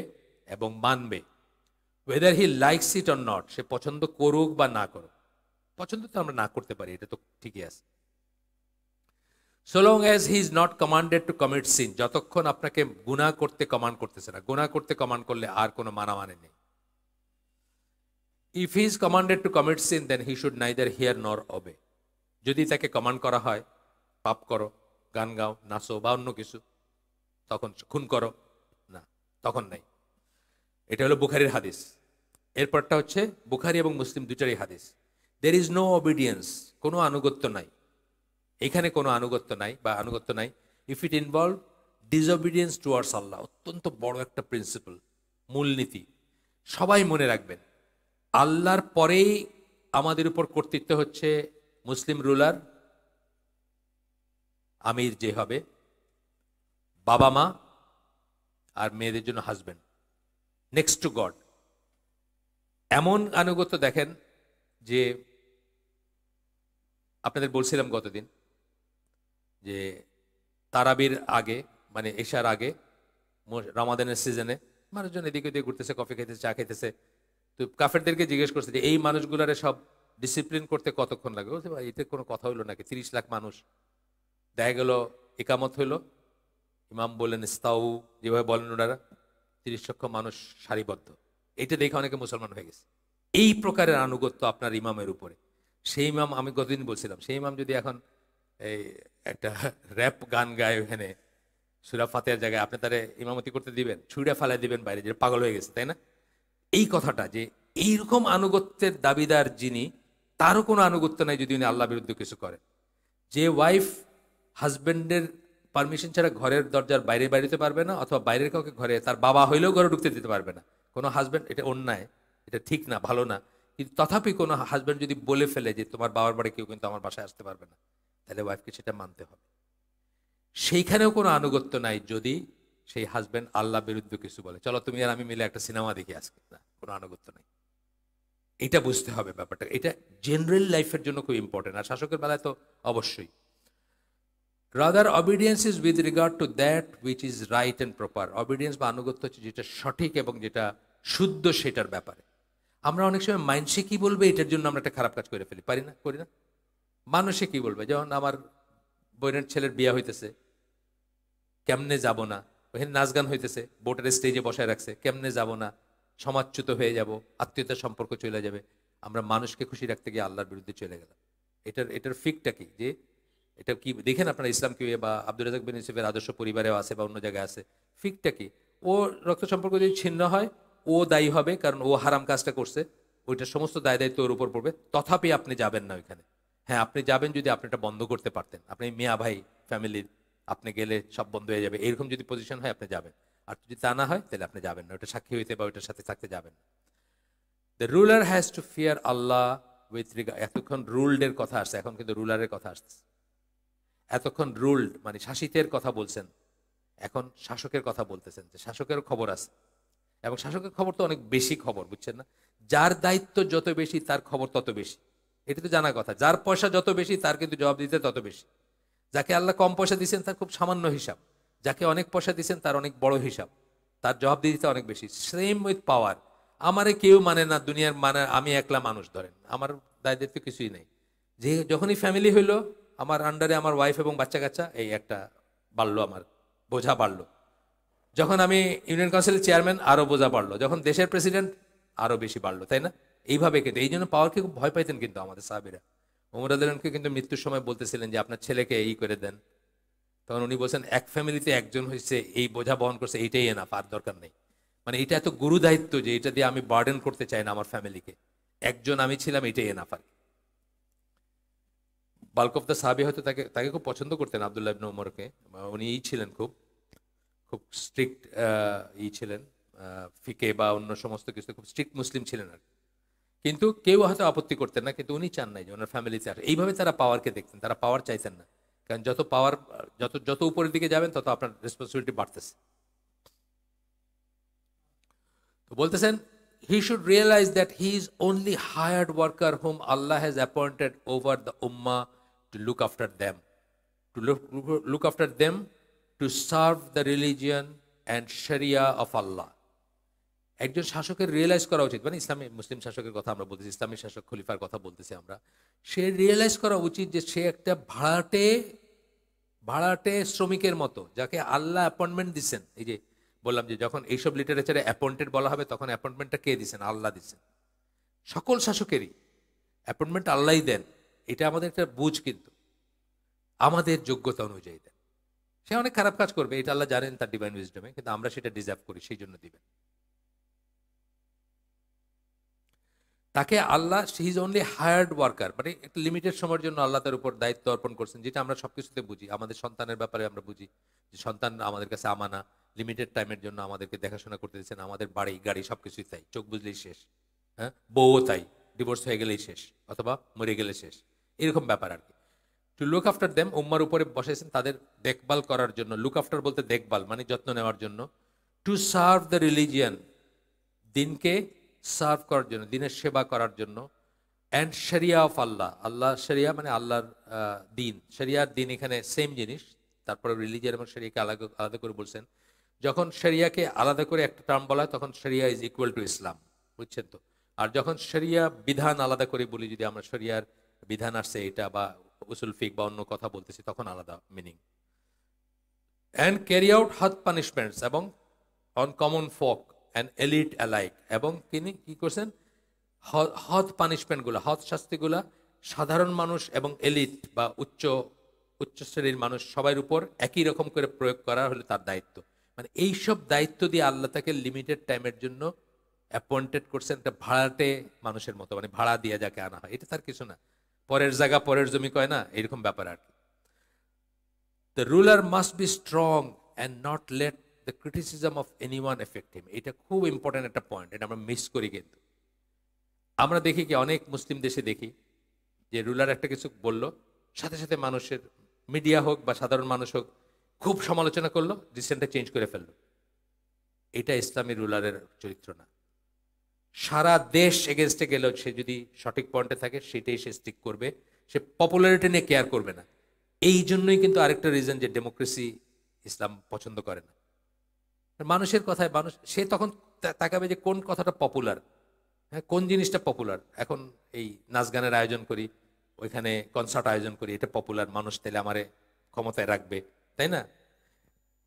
এবং মানবে, whether he likes it or not, সে পছন্দ করুক বা না করুক। পছন্দ তো আমরা না করতে পারি, এটা তো ঠিকই আছে। so long as he is not commanded to commit sin, যতক্ষণ আপনাকে গুনাহ করতে কমান্ড করতেছে না। গুনাহ করতে কমান্ড করলে আর কোনো মানামানি নেই। if he is commanded to commit sin, then he should neither hear nor obey. যদি তাকে কমান্ড করা হয় পাপ করো, গান গাও, নাচো বা অন্য কিছু, তখন খুন করো, না, তখন নাই। এটা হলো বুখারীর হাদিস। এরপরটা হচ্ছে বুখারী এবং মুসলিম দুটারই হাদিস। there is no obedience, কোনো আনুগত্য নাই, এখানে কোনো আনুগত্য নাই বা আনুগত্য নাই if it involve disobedience towards Allah. অত্যন্ত বড় একটা প্রিন্সিপাল, মূলনীতি, সবাই মনে রাখবেন। আল্লাহর পরেই আমাদের উপর কর্তৃত্ব হচ্ছে মুসলিম রুলার, আমির যে হবে, বাবা মা, আর মেয়েদের জন্য হাজবেন্ড, নেক্সট টু গড। এমন আনুগত্য দেখেন যে আপনাদের বলছিলাম গতদিন যে তারাবির আগে, মানে এশার আগে, রমাদানের সিজনে মানুষজন এদিকে ওদিকে ঘুরতেছে, কফি খেতেছে, চা খেতেছে। তো কাফেরদেরকে জিজ্ঞেস করছে যে এই মানুষগুলারে সব ডিসিপ্লিন করতে কতক্ষণ লাগে? বলছে ভাই এটা কোনো কথা হইলো নাকি, 30 লাখ মানুষ, দেখা গেল একামত হইলো, ইমাম বললেন ইস্তাউ, যেভাবে বলেন ওনারা, 30 লক্ষ মানুষ সারিবদ্ধ। এটা দেখে অনেকে মুসলমান হয়ে গেছে। এই প্রকারের আনুগত্য আপনার ইমামের উপরে। সেই ইমাম, আমি গতদিন বলছিলাম, সেই ইমাম যদি এখন এই একটা র্যাপ গান গায় ওখানে সূরা ফাতিহার জায়গায়, আপনি তারে ইমামতি করতে দিবেন? ছুঁড়ে ফালাই দিবেন বাইরে, যে পাগল হয়ে গেছে, তাই না? এই কথাটা যে এইরকম আনুগত্যের দাবিদার যিনি, তারও কোনো আনুগত্য নাই যদি উনি আল্লাহ বিরুদ্ধে কিছু করে। যে ওয়াইফ হাজবেন্ডের পারমিশন ছাড়া ঘরের দরজার বাইরে বাইরেতে পারবে না, অথবা বাইরের কাউকে ঘরে, তার বাবা হইলেও ঘরে ঢুকতে দিতে পারবে না কোনো হাজবেন্ড, এটা অন্যায়, এটা ঠিক না, ভালো না। কিন্তু তথাপি কোনো হাজবেন্ড যদি বলে ফেলে যে তোমার বাবার বাড়ি কেউ কিন্তু আমার বাসায় আসতে পারবে না, তাহলে ওয়াইফকে সেটা মানতে হবে। সেইখানেও কোনো আনুগত্য নাই যদি সেই হাজবেন্ড আল্লাহ বিরুদ্ধে কিছু বলে, চলো তুমি আর আমি মিলে একটা সিনেমা দেখি আজকে, না, কোনো আনুগত্য নাই। এটা বুঝতে হবে ব্যাপারটা, এটা জেনারেল লাইফের জন্য খুব ইম্পর্টেন্ট। আর শাসকের বেলায় তো অবশ্যই। Rather obedience is with regard to that which is right and proper. Obedience বা আনুগত্য হচ্ছে যেটা সঠিক এবং যেটা শুদ্ধ, সেটার ব্যাপারে। আমরা অনেক সময় মানুষে কি বলবে এটার জন্য আমরা একটা খারাপ কাজ করে ফেলি, পারি না, করি না? মানুষে কি বলবে, যেমন আমার বোনের ছেলের বিয়ে হইতেছে, কেমনে যাব না, ওখানে নাচ গান হইতেছে, বোটের স্টেজে বসায় রাখছে, কেমনে যাব না, সমাজচ্যুত হয়ে যাব, আত্মীয়তার সম্পর্ক চলে যাবে। আমরা মানুষকে খুশি রাখতে গিয়ে আল্লাহর বিরুদ্ধে চলে গেলাম। এটার ফিকটা কি? যে এটা কি দেখেন আপনারা, ইসলাম কি বা আব্দুর রাজাক বিন ইউসুফের আদর্শ পরিবারেও আছে বা অন্য জায়গায় আছে। ফিকটা কি? ও রক্ত সম্পর্ক যদি ছিন্ন হয়, ও দায়ী হবে, কারণ ও হারাম কাজটা করছে, ওইটার সমস্ত দায় দায়িত্ব ওর উপর পড়বে। তথাপি আপনি যাবেন না ওইখানে। হ্যাঁ, আপনি যাবেন যদি আপনি এটা বন্ধ করতে পারতেন, আপনি মিয়া ভাই ফ্যামিলির, আপনি গেলে সব বন্ধ হয়ে যাবে, এরকম যদি পজিশন হয় আপনি যাবেন। আর যদি তা না হয় তাহলে আপনি যাবেন না, ওটা সাক্ষী হইতে বা ওইটার সাথে থাকতে যাবেন না। The ruler has to fear Allah with regard. এতক্ষণ রুলডের কথা আসছে, এখন কিন্তু রুলারের কথা আসছে। এতক্ষণ রুলড মানে শাসিতের কথা বলছেন, এখন শাসকের কথা বলতেছেন যে শাসকেরও খবর আছে, এবং শাসকের খবর তো অনেক বেশি খবর, বুঝছেন না? যার দায়িত্ব যত বেশি তার খবর তত বেশি, এটা তো জানা কথা। যার পয়সা যত বেশি তার কিন্তু জবাব দিতে তত বেশি। যাকে আল্লাহ কম পয়সা দিচ্ছেন তার খুব সামান্য হিসাব, যাকে অনেক পয়সা দিচ্ছেন তার অনেক বড় হিসাব, তার জবাব দিতে অনেক বেশি। Same with power. আমারে কেউ মানে না দুনিয়ার, মানে আমি একলা মানুষ, ধরেন আমার দায়িত্ব কিছুই নেই। যে যখনই ফ্যামিলি হইলো, আমার আন্ডারে আমার ওয়াইফ এবং বাচ্চা কাচ্চা, এই একটা বাড়লো, আমার বোঝা বাড়লো। যখন আমি ইউনিয়ন কাউন্সিলের চেয়ারম্যান, আরো বোঝা বাড়লো। যখন দেশের প্রেসিডেন্ট, আরো বেশি বাড়লো, তাই না? এইভাবে কিন্তু এই জন্য পাওয়ারকে খুব ভয় পাইতেন কিন্তু আমাদের সাহাবীরা। ওমর রাদিয়াল্লাহু আনহুকে কিন্তু মৃত্যুর সময় বলতেছিলেন যে আপনার ছেলেকে এই করে দেন, তখন উনি বলছেন এক ফ্যামিলিতে একজন হয়েছে, এই বোঝা বহন করছে, এইটাই এনাফ, আর দরকার নেই। মানে এটা এত গুরু দায়িত্ব যে এটা দিয়ে আমি বার্ডেন করতে চাই না আমার ফ্যামিলিকে, একজন আমি ছিলাম, এটাই এনাফ। আর বাল্ক অফ দ্য সাহাবী হয়তো তাকে তাকে খুব পছন্দ করতেন, আব্দুল্লাহ ইবনে ওমরকে। উনি ছিলেন খুব খুব স্ট্রিক্ট, ছিলেন ফিকে বা অন্য সমস্ত কিছু, খুব স্ট্রিক্ট মুসলিম ছিলেন আর কি। কিন্তু কেউ হয়তো আপত্তি করতেন না, কিন্তু উনি চান নাই যে ওনার ফ্যামিলিতে আসে। এইভাবে তারা পাওয়ারকে দেখতেন, তারা পাওয়ার চাইতেন না। কারণ যত পাওয়ার, যত যত উপরের দিকে যাবেন তত আপনার রেসপন্সিবিলিটি বাড়তেছে। তো বলতেছেন he should realize that he is only hired worker whom Allah has appointed over the ummah to look after them, to look after them, to serve the religion and sharia of Allah. একজন শাসকের realise করা উচিত, মানে ইসলামী মুসলিম শাসকের কথা আমরা বলতেছি, ইসলামী শাসক খলিফার কথা বলতেছি আমরা। সে রিয়েলাইজ করা উচিত যে সে একটা ভাড়াটে ভাড়াটে শ্রমিকের মতো, যাকে আল্লাহ অ্যাপয়েন্টমেন্ট দিচ্ছেন। এই যে বললাম যে যখন এইসব লিটারেচারে অ্যাপয়েন্টেড বলা হবে, তখন অ্যাপয়েন্টমেন্টটা কে দিচ্ছেন? আল্লাহ দিচ্ছেন। সকল শাসকেরই অ্যাপয়েন্টমেন্ট আল্লাহই দেন, এটা আমাদের একটা বুঝ, কিন্তু আমাদের যোগ্যতা অনুযায়ী দেন। সে অনেক খারাপ কাজ করবে, এটা আল্লাহ জানেন তার ডিভাইন উইজডমে, কিন্তু আমরা সেটা ডিজার্ভ করি, সেই জন্য দিবেন তাকে Allah. He is only hired worker, মানে একটা লিমিটেড সময়ের জন্য আল্লাহ তার উপর দায়িত্ব অর্পণ করছেন, যেটা আমরা সবকিছুতে বুঝি। আমাদের সন্তানের ব্যাপারে আমরা বুঝি যে সন্তান আমাদের কাছে আমানা, লিমিটেড টাইমের জন্য আমাদেরকে দেখাশোনা করতে দিচ্ছেন। আমাদের বাড়ি গাড়ি সবকিছুই তাই, চোখ বুঝলেই শেষ। হ্যাঁ, বউও তাই, ডিভোর্স হয়ে গেলেই শেষ, অথবা মরে গেলে শেষ, এরকম ব্যাপার আর কি। টু লুক আফটার দেম, উম্মার উপরে বসাইছেন তাদের দেখভাল করার জন্য। লুক আফটার বলতে দেখভাল, মানে যত্ন নেওয়ার জন্য। টু সার্ভ দ্য রিলিজিয়ান, দিনকে সার্ভ করার জন্য, দিনের সেবা করার জন্য। অ্যান্ড শরিয়া অফ আল্লাহ, আল্লাহ শরিয়া মানে আল্লাহর দিন, শরিয়ার দিন এখানে সেম জিনিস। তারপরে রিলিজিয়ান এবং শরিয়াকে আলাদা আলাদা করে বলছেন। যখন শরিয়াকে আলাদা করে একটা টার্ম বলা হয়, তখন শরিয়া ইজ ইকুয়াল টু ইসলাম, বুঝছেন তো? আর যখন শরিয়া বিধান আলাদা করে বলি, যদি আমরা শরিয়ার বিধান আসছে এটা, বা উসুল ফিক বা অন্য কথা বলতেছি, তখন আলাদা মিনিং। অ্যান্ড ক্যারি আউট হদ পানিশমেন্টস, এবং on common folk and elite alike, এবং তিনি কি করছেন? হদ পানিশমেন্টগুলো, হদ শাস্তিগুলা সাধারণ মানুষ এবং এলিট বা উচ্চ উচ্চ শ্রেণীর মানুষ সবার উপর একই রকম করে প্রয়োগ করা হলো তার দায়িত্ব। মানে এইসব দায়িত্ব দিয়ে আল্লাহ তাকে লিমিটেড টাইমের জন্য অ্যাপয়েন্টেড করছেন, একটা ভাড়াটে মানুষের মতো, মানে ভাড়া দিয়ে যাকে আনা হয়, এটা তার কিছু না। পরের জায়গা পরের জমি কয় না, এরকম ব্যাপার আর কি। The ruler must be strong and not let the criticism of anyone affect him. এটা খুব ইম্পর্টেন্ট একটা পয়েন্ট, এটা আমরা মিস করি। কিন্তু আমরা দেখি কি, অনেক মুসলিম দেশে দেখি যে রুলার একটা কিছু বলল, সাথে সাথে মানুষের, মিডিয়া হোক বা সাধারণ মানুষ হোক, খুব সমালোচনা করলো, ডিসিশনটা চেঞ্জ করে ফেললো। এটা ইসলামী রুলারের চরিত্র না। সারা দেশ এগেনস্টে গেলেও সে যদি সঠিক পয়েন্টে থাকে, সেটাই সে স্টিক করবে, সে পপুলারিটি নিয়ে কেয়ার করবে না। এই জন্যই কিন্তু আরেকটা রিজন যে ডেমোক্রেসি ইসলাম পছন্দ করে না। মানুষের কথায় মানুষ, সে তখন তাকাবে যে কোন কথাটা পপুলার, হ্যাঁ, কোন জিনিসটা পপুলার। এখন এই নাচ গানের আয়োজন করি, ওইখানে কনসার্ট আয়োজন করি, এটা পপুলার, মানুষ তাহলে আমারে ক্ষমতায় রাখবে, তাই না?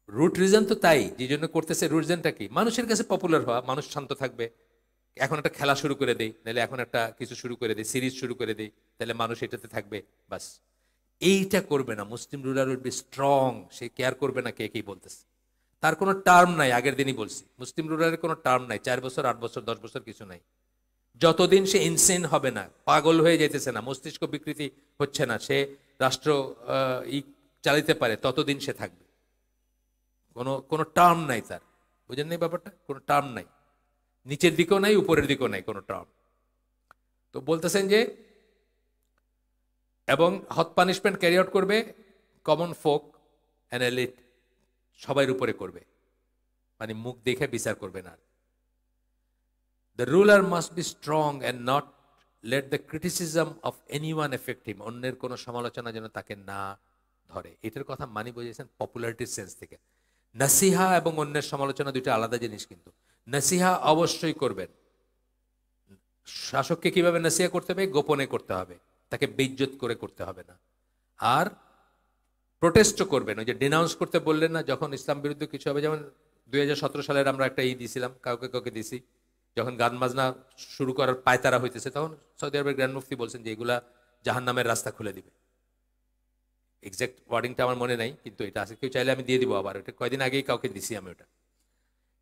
রুট রিজন তো তাই, যে জন্য করতেছে। রুট রিজনটা কি? মানুষের কাছে পপুলার হওয়া, মানুষ শান্ত থাকবে। এখন একটা খেলা শুরু করে দেই, নাহলে এখন একটা কিছু শুরু করে দেই, সিরিজ শুরু করে দেই, তাহলে মানুষ এটাতে থাকবে, বাস। এইটা করবে না। Muslim ruler will be strong, সে কেয়ার করবে না কে কি বলতেছে। তার কোনো টার্ম নাই, আগের দিনই বলছি, মুসলিম রুলারের কোনো টার্ম নাই, 4 বছর 8 বছর 10 বছর কিছু নাই। যতদিন সে ইনসেন হবে না, পাগল হয়ে যেতেছে না, মস্তিষ্ক বিকৃতি হচ্ছে না, সে রাষ্ট্র চালাইতে পারে, ততদিন সে থাকবে। কোনো কোনো টার্ম নাই তার, বুঝেন নাই ব্যাপারটা? কোনো টার্ম নাই, নিচের দিকেও নাই, উপরের দিকেও নাই, কোনো টার্ম। তো বলতেছেন যে, এবং হট পানিশমেন্ট ক্যারি আউট করবে কমন ফোক অ্যান্ড এলিট, সবার উপরে করবে, মানে মুখ দেখে বিচার করবে না। The ruler must be strong and not let the criticism of anyone affect him. অন্যের কোনো সমালোচনা যেন তাকে না ধরে। এটার কথা মানি বুঝেছেন পপুলারিটির সেন্স থেকে। নাসিহা এবং অন্যের সমালোচনা দুটো আলাদা জিনিস কিন্তু। নাসিহা অবশ্যই করবেন। শাসককে কিভাবে নাসিহা করতে হবে? গোপনে করতে হবে, তাকে বেইজ্জত করে করতে হবে না। আর প্রোটেস্টও করবেন, ওই যে ডিনাউন্স করতে বললেন না, যখন ইসলাম বিরুদ্ধে কিছু হবে, যেমন 2017 সালের আমরা একটা দিয়েছিলাম, কাউকে কাউকে দিছি, যখন গান বাজনা শুরু করার পায়তারা হইতেছে, তখন সৌদি আরবের গ্র্যান্ড মুফতি বলছেন যে এগুলা জাহান্নামের রাস্তা খুলে দিবে। এক্সাক্ট ওয়ার্ডিংটা আমার মনে নাই, কিন্তু এটা আছে, কেউ চাইলে আমি দিয়ে দিব আবার, ওটা কয়দিন আগেই কাউকে দিছি আমি ওটা।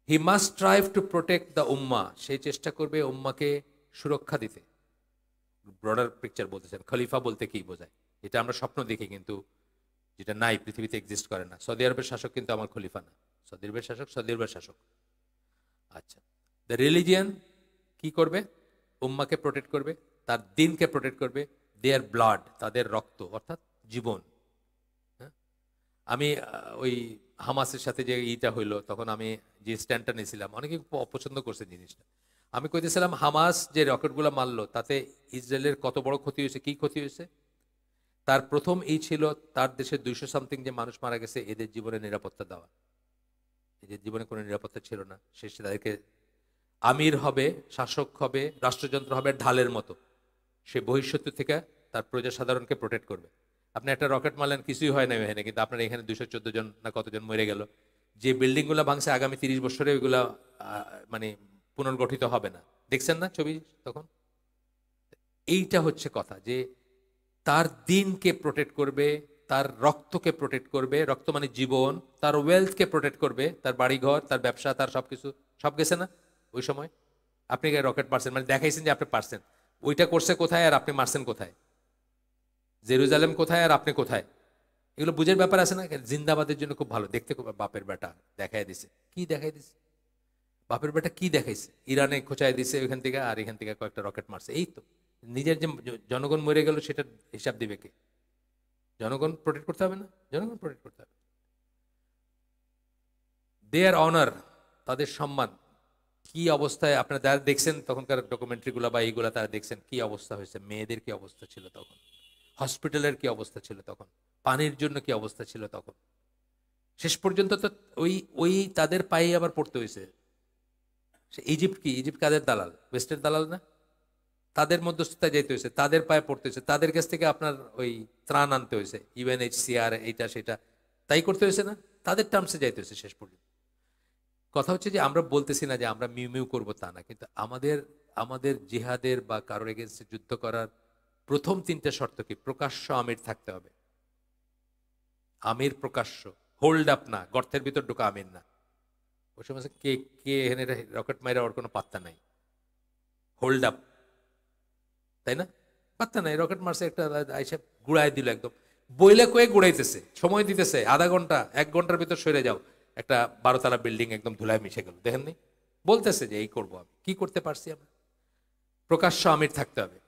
He must strive to protect the উম্মা, সে চেষ্টা করবে উম্মাকে সুরক্ষা দিতে। ব্রডার পিকচার বলতেছেন। খলিফা বলতে কি বোঝায়? এটা আমরা স্বপ্ন দেখি, কিন্তু যেটা নাই, পৃথিবীতে এক্সিস্ট করে না। সৌদি আরবের শাসক কিন্তু আমার খলিফা না, সৌদি আরবের শাসক সৌদি আরবের শাসক। আচ্ছা, দ্য রিলিজিয়ান কি করবে? উম্মাকে প্রোটেক্ট করবে, তার দিনকে প্রোটেক্ট করবে। দেয়ার ব্লাড, তাদের রক্ত অর্থাৎ জীবন। হ্যাঁ, আমি ওই হামাসের সাথে যে ইটা হইলো, তখন আমি যে স্ট্যান্ডটা নিয়েছিলাম, অনেকে অপছন্দ করছে জিনিসটা। আমি কইতেছিলাম হামাস যে রকেটগুলো মারলো, তাতে ইসরায়েলের কত বড় ক্ষতি হয়েছে, কি ক্ষতি হয়েছে। তার প্রথম এই ছিল, তার দেশে 200 সামথিং যে মানুষ মারা গেছে, এদের জীবনে নিরাপত্তা দেওয়া। এদের জীবনে কোনো নিরাপত্তা ছিল না। শেষে তাদেরকে আমির হবে, শাসক হবে, রাষ্ট্রযন্ত্র হবে ঢালের মতো, সে বহিঃশত্রু থেকে তার প্রজা সাধারণকে প্রোটেক্ট করবে। আপনি একটা রকেট মারলেন, কিছুই হয় না এখানে, কিন্তু আপনার এখানে 214 জন না কতজন মরে গেল। যে বিল্ডিংগুলো ভাঙছে, আগামী 30 বছরে ওইগুলা মানে পুনর্গঠিত হবে না। দেখছেন না ছবি তখন? এইটা হচ্ছে কথা, যে তার দিনকে প্রোটেক্ট করবে, তার রক্তকে প্রোটেক্ট করবে, রক্ত মানে জীবন, তার ওয়েলথকে প্রোটেক্ট করবে, তার বাড়িঘর, তার ব্যবসা, তার সবকিছু। সব গেছে না ওই সময়? আপনি রকেট মারছেন, মানে দেখাইছেন যে আপনি পারছেন। ওইটা করছে কোথায় আর আপনি মারছেন কোথায়? জেরুজালেম কোথায় আর আপনি কোথায়? এগুলো বুঝের ব্যাপার আছে না? জিন্দাবাদের জন্য খুব ভালো দেখতে। বাপের বেটা দেখাই দিছে, কি দেখাই দিছে? বাপের বেটা কি দেখাইছে? ইরানে খোঁচাই দিছে ওইখান থেকে, আর এখান থেকে কয়েকটা রকেট মারছে, এই তো। নিজের যে জনগণ মরে গেল, সেটার হিসাব দিবে কে? জনগণ প্রোটেক্ট করতে হবে না? জনগণ প্রোটেক্ট করতে হবে। দেয়ার অনার, তাদের সম্মান কি অবস্থায় আপনারা যারা দেখছেন তখনকার ডকুমেন্টারিগুলো বা এইগুলা, তারা দেখছেন কি অবস্থা হয়েছে, মেয়েদের কি অবস্থা ছিল তখন, হসপিটালের কি অবস্থা ছিল তখন, পানির জন্য কি অবস্থা ছিল তখন। শেষ পর্যন্ত তো ওই ওই তাদের পায়ে আবার পড়তে হয়েছে। ইজিপ্ট কি? ইজিপ্ট কাদের দালাল? ওয়েস্টের দালাল না? তাদের মধ্যস্থতায় যেতে হয়েছে, তাদের পায়ে পড়তে হয়েছে, তাদের কাছ থেকে আপনার ওই ত্রাণ আনতে হয়েছে, UNHCR এইটা সেটা, তাই করতে হয়েছে না? তাদের টার্মসে যাইতে হয়েছে শেষ পর্যন্ত। কথা হচ্ছে যে আমরা বলতেছি না যে আমরা মিউ মিউ করবো, তা না, কিন্তু আমাদের আমাদের জিহাদের বা কারোর এগেনস্টে যুদ্ধ করার প্রথম 3টে শর্ত কি? প্রকাশ্য আমির থাকতে হবে। আমির প্রকাশ্য, হোল্ড আপ না, গর্তের ভিতর ঢোকা আমির না। ওই সময় কে কে এখানে রকেট মাইরা ওর কোনো পাত্তা নাই। হোল্ড আপ, তাই না? পাত্তা নাই, রকেট মারছে একটা, আইসা গুড়াই দিল একদম। বইলে কয়ে গুড়াইতেছে, সময় দিতেছে আধা ঘন্টা 1 ঘন্টার ভিতর সরে যাও। একটা 12 তলা বিল্ডিং একদম ধুলায় মিশে গেল, দেখেননি? বলতেছে যে এই করবো, আমি কি করতে পারছি আমরা? প্রকাশ্য আমির থাকতে হবে,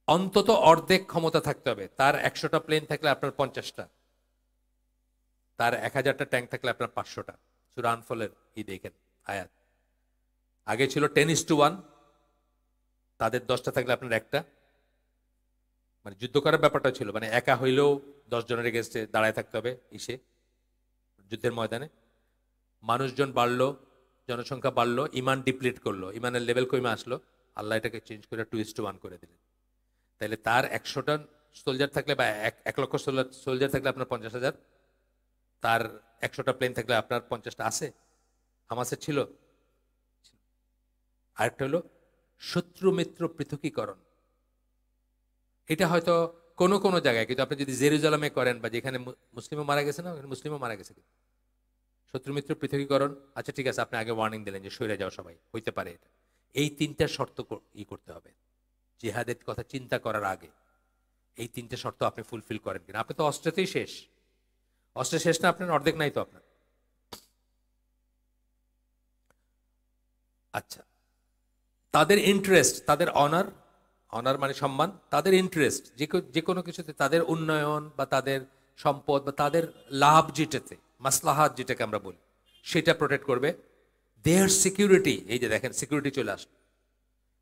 অন্তত অর্ধেক ক্ষমতা থাকতে হবে। তার 100টা প্লেন থাকলে আপনার 50টা, তার 1000টা ট্যাঙ্ক থাকলে আপনার 500টা। সূরা আনফলের দেখেন আয়াত, আগে ছিল 10:1, তাদের 10টা থাকলে আপনার একটা। মানে যুদ্ধ করার ব্যাপারটা ছিল, মানে একা হইলেও 10 জনের এগেন্সটে দাঁড়ায় থাকতে হবে ইসে যুদ্ধের ময়দানে। মানুষজন বাড়লো, জনসংখ্যা বাড়লো, ইমান ডিপ্লিট করলো, ইমানের লেভেল কমে আসলো, আল্লাহ এটাকে চেঞ্জ করে 2:1 করে দিলেন। তাহলে তার 100টা সোলজার থাকলে বা 1 লক্ষ সোলজার থাকলে আপনার 50,000, তার 100টা প্লেন থাকলে আপনার 50টা আছে। হামাসের ছিল। আরেকটা হলো শত্রু মিত্র পৃথকীকরণ। এটা হয়তো কোনো কোনো জায়গায়, কিন্তু আপনি যদি জেরুজালেমে করেন বা যেখানে মুসলিমও মারা গেছে না, ওখানে মুসলিমও মারা গেছে, শত্রু মিত্র পৃথকীকরণ। আচ্ছা ঠিক আছে, আপনি আগে ওয়ার্নিং দিলেন যে সরে যাও সবাই, হইতে পারে এটা। এই 3টা শর্ত করতে হবে জিহাদের কথা চিন্তা করার আগে। এই 3টে শর্ত আপনি ফুলফিল করেন কিনা? আপনি তো অস্ত্রতেই শেষ। অস্ত্রে শেষ না আপনার? অর্ধেক নাই তো আপনার। আচ্ছা, তাদের ইন্টারেস্ট, তাদের অনার, অনার মানে সম্মান, তাদের ইন্টারেস্ট যে কোনো কিছুতে, তাদের উন্নয়ন বা তাদের সম্পদ বা তাদের লাভ যেটাতে, মাসলাহাত যেটাকে আমরা বলি সেটা প্রোটেক্ট করবে। দেয়ার সিকিউরিটি, এই যে দেখেন সিকিউরিটি চলে আসলো,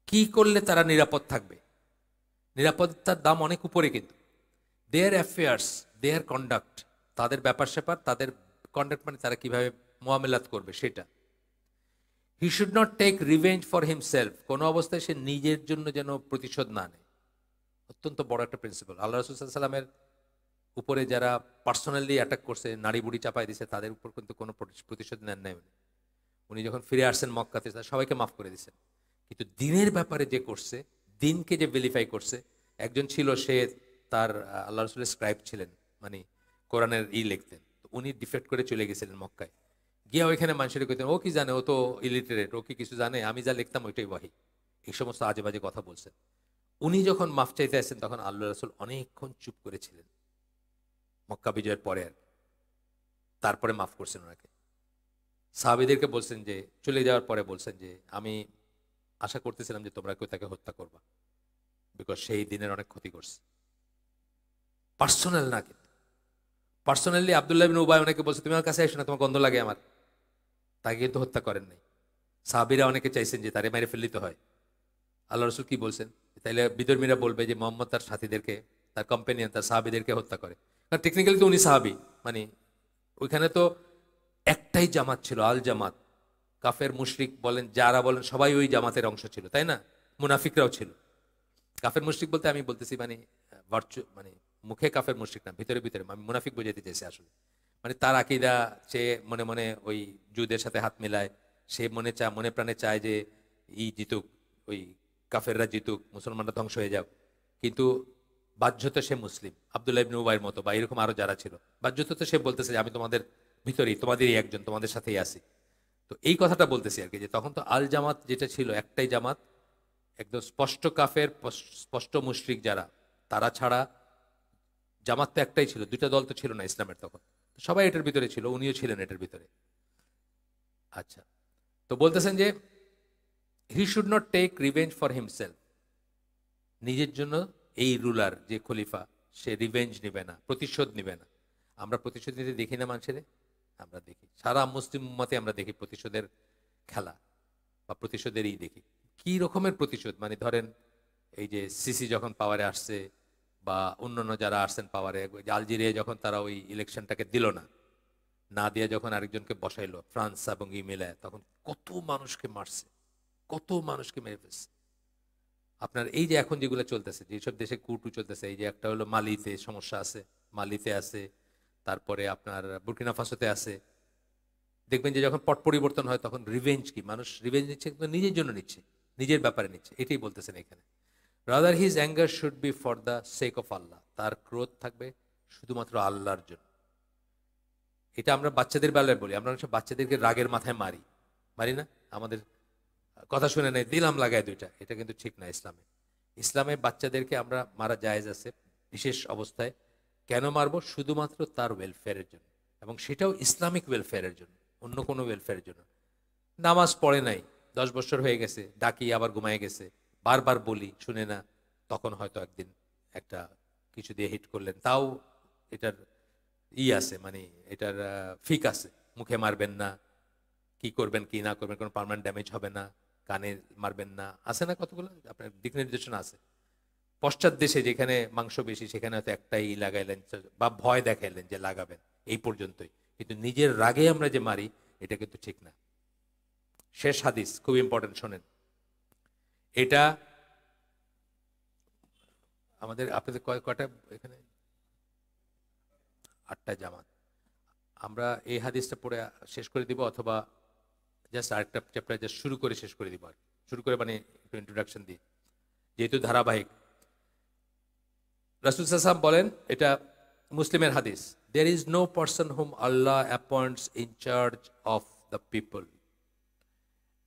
কি করলে তারা নিরাপদ থাকবে, নিরাপত্তার দাম অনেক উপরে, কিন্তু দেয়ার অ্যাফেয়ার্স, দেয়ার কন্ডাক্ট, তাদের ব্যাপার স্যাপার, তাদের কন্ডাক্ট মানে তারা কিভাবে মোয়ামেলাত করবে সেটা। He should not take revenge for himself, কোনো অবস্থায় সে নিজের জন্য যেন প্রতিশোধ না নেয়। অত্যন্ত বড় একটা প্রিন্সিপাল। আল্লাহ রাসূল সাল্লাল্লাহু আলাইহি ওয়াসাল্লামের উপরে যারা পার্সোনালি অ্যাটাক করছে, নাড়ি বুড়ি চাপাই দিছে, তাদের উপর কিন্তু কোনো প্রতিশোধ নেন নাই উনি। উনি যখন ফিরে আসছেন মক্কাতে সবাইকে মাফ করে দিয়েছেন, কিন্তু দিনের ব্যাপারে যে করছে, দিনকে যে ভেরিফাই করছে, একজন ছিল সে তার আল্লাহ রসুলের স্ক্রাইব ছিলেন, মানে কোরআনের লিখতেন, তো উনি ডিফেক্ট করে চলে গেছিলেন মক্কায়, গিয়া ওইখানে মানুষের কইতেন ও কি জানে, ও তো ইলিটারেট, ও কি কিছু জানে, আমি যা লিখতাম ওইটাই ওয়াহি, এই সমস্ত আজে বাজে কথা বলছেন। উনি যখন মাফ চাইতে আসেন তখন আল্লাহ রসুল অনেকক্ষণ চুপ করেছিলেন, মক্কা বিজয়ের পরে আর তারপরে মাফ করছেন ওনাকে। সাহাবীদেরকে বলছেন যে, চলে যাওয়ার পরে বলছেন যে আমি আশা করতেছিলাম যে তোমরা কেউ তাকে হত্যা করবা, বিকজ সেই দিনের অনেক ক্ষতি করছে। পার্সোনাল না, কিন্তু পার্সোনালি আব্দুল্লাহ বিন উবাই অনেকে বলছে তুমি আমার কাছে এসো না, তোমার গন্ধ লাগে আমার, তাকে কিন্তু হত্যা করেন নাই। সাহাবীরা অনেকে চাইছেন যে তারে মেরে ফেললিতে হয়। আল্লাহ রসুল কি বলছেন, তাইলে বিধর্মীরা বলবে যে মোহাম্মদ তার সাথীদেরকে, তার কম্পেনিয়ন, তার সাহাবীদেরকে হত্যা করে, কারণ টেকনিক্যালি তো উনি সাহাবী, মানে ওইখানে তো একটাই জামাত ছিল, আল জামাত। কাফের মুশরিক বলেন, যারা বলেন, সবাই ওই জামাতের অংশ ছিল, তাই না? মুনাফিকরাও ছিল। কাফের মুশরিক বলতে আমি বলতেছি মানে মানে মুখে কাফের মুশরিক না, ভিতরে ভিতরে আমি মুনাফিক বোঝাতে চাইছি আসলে। মানে তার আকীদা, সে মনে মনে ওই জুদের সাথে হাত মিলায়, সে মনে প্রাণে চায় যে জিতুক, ওই কাফেররা জিতুক, মুসলমানরা ধ্বংস হয়ে যাক, কিন্তু বাহ্যত সে মুসলিম, আব্দুল্লাহ ইবনে উবাইয়ের মতো, বা এরকম আরো যারা ছিল, বাহ্যত তো সে বলতেছে যে আমি তোমাদের ভিতরেই, তোমাদেরই একজন, তোমাদের সাথেই আছি। তো এই কথাটা বলতেছি আর কি, যে তখন তো আল জামাত যেটা ছিল একটাই জামাত, একদম স্পষ্ট কাফের, স্পষ্ট মুশরিক যারা, তারা ছাড়া জামাত তো একটাই ছিল, দুইটা দল তো ছিল না ইসলামের তখন, সবাই এটার ভিতরে ছিল, উনিও ছিলেন এটার ভিতরে। আচ্ছা, তো বলতেছেন যে he should not take revenge for himself, নিজের জন্য এই রুলার যে খলিফা, সে রিভেঞ্জ নেবে না, প্রতিশোধ নেবে না। আমরা প্রতিশোধ নিতে দেখি না মানুষের, আমরা দেখি সারা মুসলিম উম্মতে আমরা দেখি প্রতিশোধের খেলা, বা প্রতিশোধেরই দেখি। কি রকমের প্রতিশোধ, মানে ধরেন এই যে সিসি যখন পাওয়ারে আসছে, বা অন্যান্য যারা আসছেন পাওয়ারে, আলজেরিয়া যখন তারা ওই ইলেকশনটাকে দিল না, না দিয়ে যখন আরেকজনকে বসাইলো ফ্রান্স এবং মিলায়, তখন কত মানুষকে মারছে, কত মানুষকে মেরে ফেলছে। আপনার এই যে এখন যেগুলো চলতেছে, যেসব দেশে কুটু চলতেছে, এই যে একটা হলো মালিতে সমস্যা আছে, মালিতে আছে, তারপরে আপনার বুর্কিনা ফাসোতে আছে, দেখবেন যে যখন পট পরিবর্তন হয় তখন রিভেঞ্জ কি, মানুষ রিভেঞ্জ নিচ্ছে কিন্তু নিজের জন্য নিচ্ছে, নিজের ব্যাপারে নিচ্ছে, এটাই বলতেছেন এখানে। Rather his anger should be for the sake of Allah, তার ক্রোধ থাকবে শুধুমাত্র আল্লাহর জন্য। এটা আমরা বাচ্চাদের বেলায় বলি, আমরা অনেক বাচ্চাদেরকে রাগের মাথায় মারি, মারি না, আমাদের কথা শুনে নেই, দিলাম লাগায় দুইটা, এটা কিন্তু ঠিক না ইসলামে। ইসলামে বাচ্চাদেরকে আমরা মারা জায়েজ আছে বিশেষ অবস্থায়। কেন মারবো? শুধুমাত্র তার ওয়েলফেয়ারের জন্য, এবং সেটাও ইসলামিক ওয়েলফেয়ারের জন্য, অন্য কোনো ওয়েলফেয়ারের জন্য। নামাজ পড়ে নাই, 10 বছর হয়ে গেছে, ডাকি আবার ঘুমায় গেছে, বারবার বলি শুনে না, তখন হয়তো একদিন একটা কিছু দিয়ে হিট করলেন, তাও এটার আছে, মানে এটার ফিক আছে, মুখে মারবেন না, কি করবেন কি না করবেন, কোনো পার্মানেন্ট ড্যামেজ হবে না, কানে মারবেন না, আছে না কতগুলো আপনার দিক নির্দেশনা আছে। পশ্চাৎ দেশে যেখানে মাংস বেশি, সেখানে হয়তো একটাই লাগাইলেন, বা ভয় দেখাইলেন যে লাগাবেন, এই পর্যন্তই। কিন্তু নিজের রাগে আমরা যে মারি, এটা কিন্তু ঠিক না। শেষ হাদিস খুব ইম্পর্টেন্ট, শোনেন। এটা আমাদের, আপনাদের কয়টা এখানে? 8টা জামাত। আমরা এই হাদিসটা পড়ে শেষ করে দিব, অথবা জাস্ট আরেকটা চ্যাপ্টার জাস্ট শুরু করে শেষ করে দিব, আর শুরু করে মানে একটু ইন্ট্রোডাকশন দিয়ে, যেহেতু ধারাবাহিক। রাসূল সাল্লাল্লাহু আলাইহি ওয়াসাল্লাম বলেন, এটা মুসলিমের হাদিস, there is no person whom Allah appoints in charge of the people,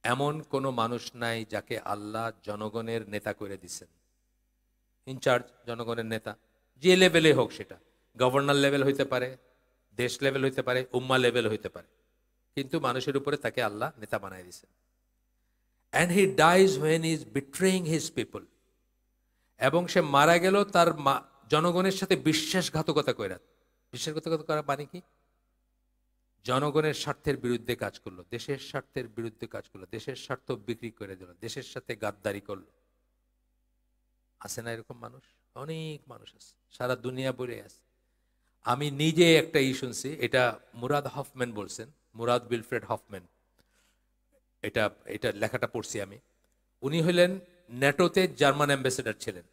এমন কোনো মানুষ নাই যাকে আল্লাহ জনগণের নেতা করে দিচ্ছেন। ইনচার্জ, জনগণের নেতা, যে লেভেলে হোক, সেটা গভর্নর লেভেল হইতে পারে, দেশ লেভেল হইতে পারে, উম্মা লেভেল হইতে পারে, কিন্তু মানুষের উপরে তাকে আল্লাহ নেতা বানাই দিয়েছেন। And he dies when he is betraying his people, এবং সে মারা গেল তার জনগণের সাথে বিশ্বাসঘাতকতা কইরা। বিশ্বাসঘাতকতা করা মানে কি? জনগণের স্বার্থের বিরুদ্ধে কাজ করলো, দেশের স্বার্থের বিরুদ্ধে কাজ করলো, দেশের স্বার্থ বিক্রি করে দিল, দেশের সাথে গাদ্দারি করলো। আছে না এরকম মানুষ? অনেক মানুষ আছে, সারা দুনিয়া ভরে আছে। আমি নিজে একটা শুনছি, এটা মুরাদ হফম্যান বলছেন, মুরাদ উইলফ্রেড হফম্যান, এটা এটা লেখাটা পড়ছি আমি। উনি হলেন ন্যাটোতে জার্মান অ্যাম্বাসেডার ছিলেন।